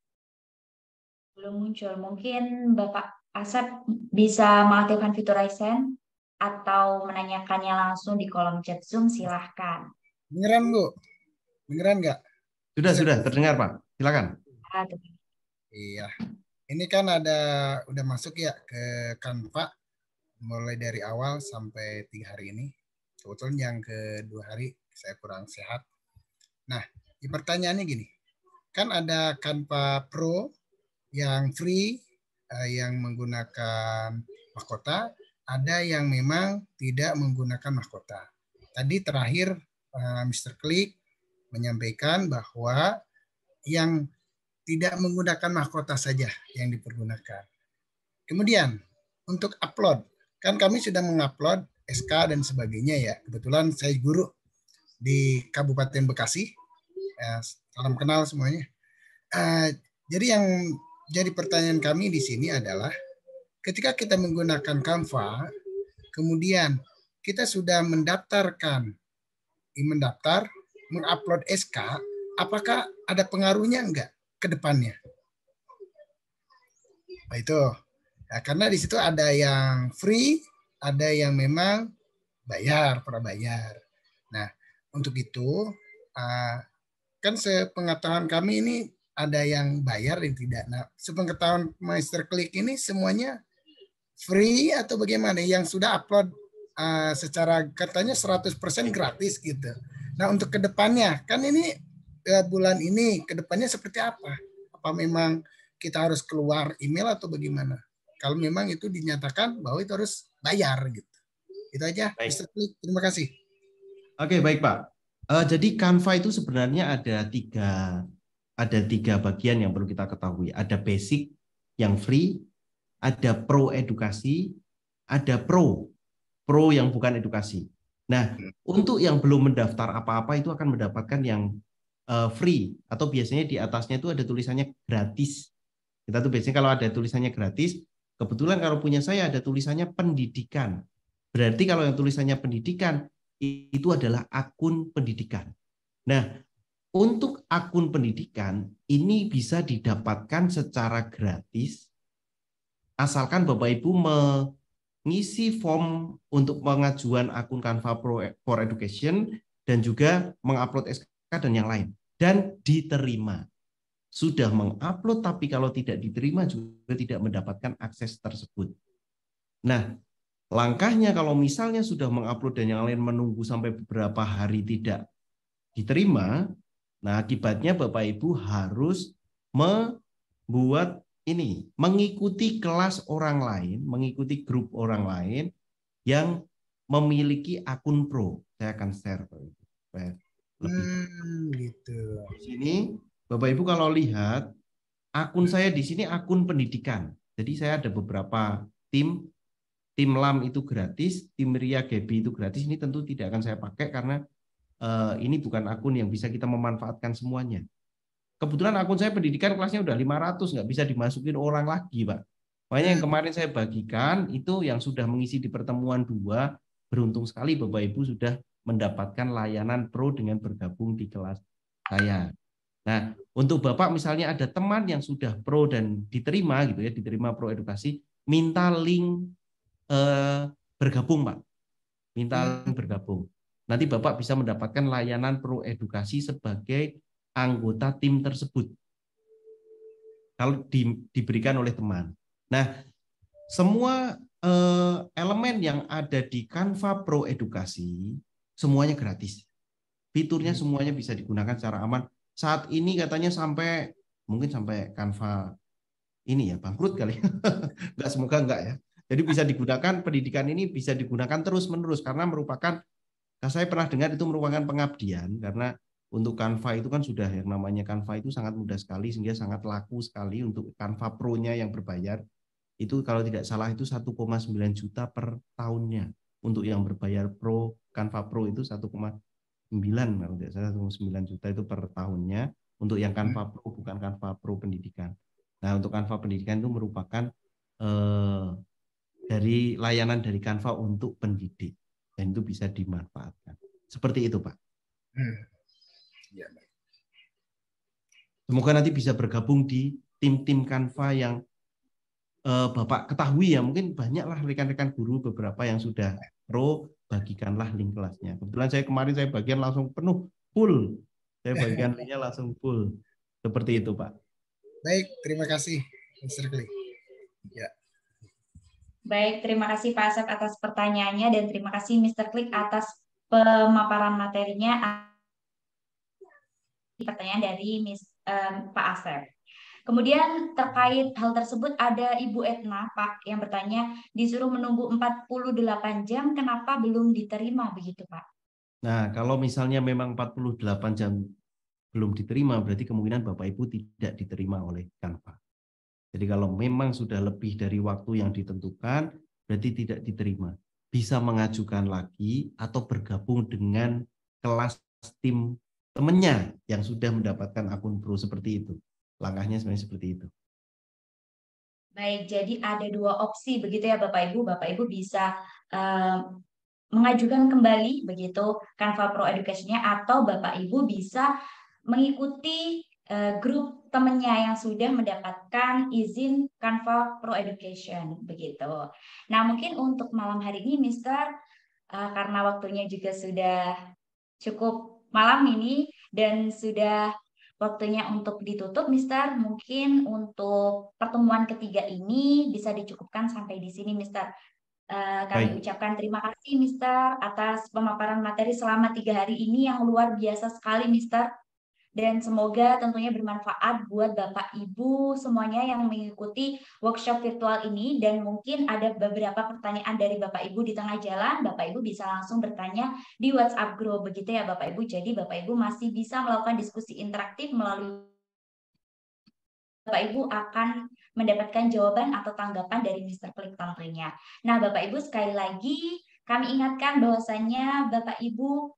Belum muncul. Mungkin Bapak Asep bisa mengaktifkan fitur raise hand atau menanyakannya langsung di kolom chat Zoom. Silahkan. Beneran Bu? Beneran nggak? Sudah terdengar Pak. Silakan. Iya. Ini kan udah masuk ya ke Canva mulai dari awal sampai 3 hari ini. Kebetulan yang kedua hari saya kurang sehat. Nah, pertanyaannya gini. Kan ada Canva Pro yang free, yang menggunakan mahkota, ada yang memang tidak menggunakan mahkota. Tadi terakhir Mr. Klik menyampaikan bahwa yang tidak menggunakan mahkota saja yang dipergunakan. Kemudian untuk upload, kan kami sudah mengupload SK dan sebagainya ya. Kebetulan saya guru di Kabupaten Bekasi. Salam kenal semuanya. Jadi yang jadi pertanyaan kami di sini adalah ketika kita menggunakan Canva, kemudian kita sudah mendaftar, mengupload SK, apakah ada pengaruhnya enggak ke depannya? Nah, itu. Nah, karena di situ ada yang free, ada yang memang prabayar. Nah, untuk itu kan sepengetahuan kami ini ada yang bayar dan tidak. Nah, sepengetahuan Master Klik ini semuanya free atau bagaimana? Yang sudah upload secara katanya 100% gratis gitu. Nah, untuk kedepannya, kan ini bulan ini, kedepannya seperti apa? Apa memang kita harus keluar email atau bagaimana? Kalau memang itu dinyatakan bahwa itu harus bayar gitu. Itu aja, Mr. Klik. Terima kasih. Oke, baik Pak. Jadi Canva itu sebenarnya ada tiga bagian yang perlu kita ketahui. Ada basic yang free, ada pro edukasi, ada pro yang bukan edukasi. Nah, untuk yang belum mendaftar apa-apa itu akan mendapatkan yang free atau biasanya di atasnya itu ada tulisannya gratis. Kita tuh biasanya kalau ada tulisannya gratis, kebetulan kalau punya saya ada tulisannya pendidikan. Berarti kalau yang tulisannya pendidikan itu adalah akun pendidikan. Nah, untuk akun pendidikan ini bisa didapatkan secara gratis asalkan Bapak Ibu mengisi form untuk pengajuan akun Canva Pro for Education dan juga mengupload SK dan yang lain dan diterima. Sudah mengupload tapi kalau tidak diterima juga tidak mendapatkan akses tersebut. Nah, langkahnya kalau misalnya sudah mengupload dan yang lain menunggu sampai beberapa hari tidak diterima, nah akibatnya Bapak Ibu harus membuat mengikuti kelas orang lain, mengikuti grup orang lain yang memiliki akun pro. Saya akan share lebih. Gitu. Di sini Bapak Ibu kalau lihat akun saya di sini akun pendidikan. Jadi saya ada beberapa tim LAM itu gratis, tim Ria Gaby itu gratis. Ini tentu tidak akan saya pakai karena ini bukan akun yang bisa kita memanfaatkan semuanya. Kebetulan akun saya pendidikan kelasnya udah 500, nggak bisa dimasukin orang lagi, Pak. Makanya yang kemarin saya bagikan itu yang sudah mengisi di pertemuan 2, beruntung sekali Bapak Ibu sudah mendapatkan layanan pro dengan bergabung di kelas saya. Nah, untuk Bapak misalnya ada teman yang sudah pro dan diterima gitu ya, diterima pro edukasi, minta link bergabung, Pak. Minta link bergabung. Nanti Bapak bisa mendapatkan layanan pro edukasi sebagai anggota tim tersebut. Kalau diberikan oleh teman. Nah, semua elemen yang ada di Canva Pro Edukasi semuanya gratis. Fiturnya semuanya bisa digunakan secara aman. Saat ini katanya mungkin sampai Canva ini ya bangkrut kali. Enggak, semoga enggak ya. Jadi bisa digunakan, pendidikan ini bisa digunakan terus-menerus karena merupakan, saya pernah dengar itu merupakan pengabdian karena untuk Canva itu kan sudah yang namanya Canva itu sangat mudah sekali sehingga sangat laku sekali untuk Canva Pro-nya yang berbayar. Itu kalau tidak salah itu 1,9 juta per tahunnya. Untuk yang berbayar Pro, Canva Pro itu 1,9 kalau tidak salah 1,9 juta itu per tahunnya untuk yang Canva Pro, bukan Canva Pro pendidikan. Nah, untuk Canva pendidikan itu merupakan dari layanan dari Canva untuk pendidik dan itu bisa dimanfaatkan. Seperti itu, Pak. Ya. Semoga nanti bisa bergabung di tim-tim Canva yang Bapak ketahui ya, mungkin banyaklah rekan-rekan guru beberapa yang sudah pro, bagikanlah link kelasnya. Kebetulan kemarin saya bagian langsung penuh, full. Saya bagikan linknya langsung full. Seperti itu, Pak. Baik, terima kasih, Mr. Klik. Ya. Baik, terima kasih Pak Asep atas pertanyaannya dan terima kasih Mr. Klik atas pemaparan materinya. Pertanyaan dari Pak Asep. Kemudian terkait hal tersebut ada Ibu Etna, Pak, yang bertanya, disuruh menunggu 48 jam, kenapa belum diterima begitu, Pak? Nah, kalau misalnya memang 48 jam belum diterima, berarti kemungkinan Bapak Ibu tidak diterima oleh Canva. Jadi kalau memang sudah lebih dari waktu yang ditentukan, berarti tidak diterima. Bisa mengajukan lagi atau bergabung dengan kelas tim temannya yang sudah mendapatkan akun pro seperti itu. Langkahnya sebenarnya seperti itu. Baik, jadi ada 2 opsi begitu ya Bapak Ibu. Bapak Ibu bisa mengajukan kembali begitu Canva Pro Education-nya atau Bapak Ibu bisa mengikuti grup temannya yang sudah mendapatkan izin Canva Pro Education begitu. Nah, mungkin untuk malam hari ini Mister karena waktunya juga sudah cukup malam ini dan sudah waktunya untuk ditutup, Mister. Mungkin untuk pertemuan ketiga ini bisa dicukupkan sampai di sini, Mister. Kami ucapkan terima kasih, Mister, atas pemaparan materi selama 3 hari ini yang luar biasa sekali, Mister. Dan semoga tentunya bermanfaat buat Bapak Ibu semuanya yang mengikuti workshop virtual ini. Dan mungkin ada beberapa pertanyaan dari Bapak Ibu di tengah jalan, Bapak Ibu bisa langsung bertanya di WhatsApp group, begitu ya Bapak Ibu. Jadi Bapak Ibu masih bisa melakukan diskusi interaktif melalui Bapak Ibu akan mendapatkan jawaban atau tanggapan dari Mr. Klik tentunya. Nah Bapak Ibu sekali lagi kami ingatkan bahwasannya Bapak Ibu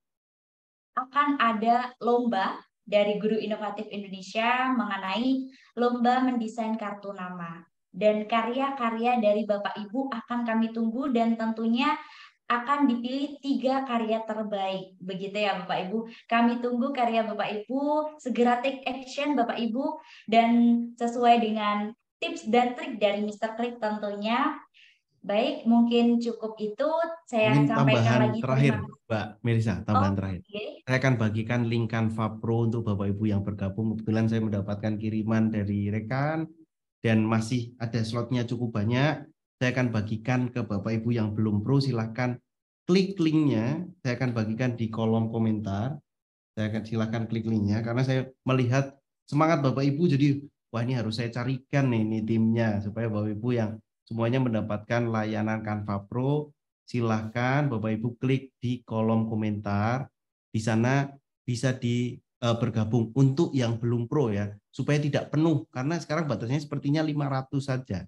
akan ada lomba dari Guru Inovatif Indonesia mengenai lomba mendesain kartu nama. Dan karya-karya dari Bapak Ibu akan kami tunggu dan tentunya akan dipilih 3 karya terbaik. Begitu ya Bapak Ibu. Kami tunggu karya Bapak Ibu, segera take action Bapak Ibu, dan sesuai dengan tips dan trik dari Mr. Klik tentunya. Baik, mungkin cukup itu. Saya mungkin sampaikan tambahan lagi terakhir, Mbak Melisa, tambahan terakhir. Okay. Saya akan bagikan link Canva Pro untuk Bapak Ibu yang bergabung. Kebetulan saya mendapatkan kiriman dari rekan dan masih ada slotnya cukup banyak. Saya akan bagikan ke Bapak Ibu yang belum pro, silahkan klik linknya. Saya akan bagikan di kolom komentar. Saya akan silahkan klik linknya karena saya melihat semangat Bapak Ibu. Jadi wah ini harus saya carikan nih ini timnya supaya Bapak Ibu yang semuanya mendapatkan layanan Canva Pro. Silahkan Bapak Ibu klik di kolom komentar. Di sana bisa bergabung untuk yang belum pro ya, supaya tidak penuh, karena sekarang batasnya sepertinya 500 saja.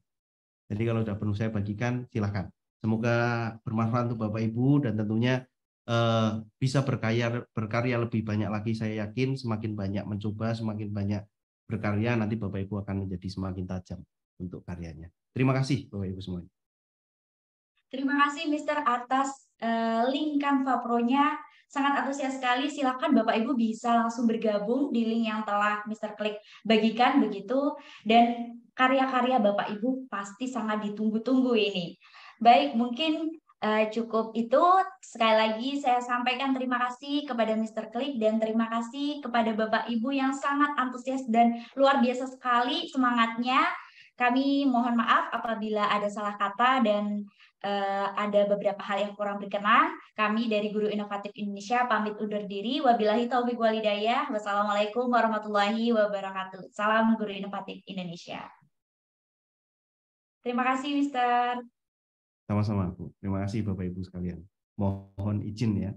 Jadi kalau sudah penuh saya bagikan, silakan. Semoga bermanfaat untuk Bapak Ibu dan tentunya bisa berkarya lebih banyak lagi. Saya yakin semakin banyak mencoba, semakin banyak berkarya, nanti Bapak Ibu akan menjadi semakin tajam untuk karyanya. Terima kasih Bapak Ibu semuanya. Terima kasih Mr. atas link Canva Pro-nya. Sangat antusias sekali. Silakan Bapak Ibu bisa langsung bergabung di link yang telah Mr. Klik bagikan begitu. Dan karya-karya Bapak Ibu pasti sangat ditunggu-tunggu ini. Baik, mungkin cukup itu. Sekali lagi saya sampaikan terima kasih kepada Mr. Klik dan terima kasih kepada Bapak Ibu yang sangat antusias dan luar biasa sekali semangatnya. Kami mohon maaf apabila ada salah kata dan ada beberapa hal yang kurang berkenan. Kami dari Guru Inovatif Indonesia pamit undur diri. Wabillahi taufiq walhidayah. Wassalamualaikum warahmatullahi wabarakatuh. Salam Guru Inovatif Indonesia. Terima kasih, Mister. Sama-sama, Bu. Terima kasih Bapak Ibu sekalian. Mohon izin ya.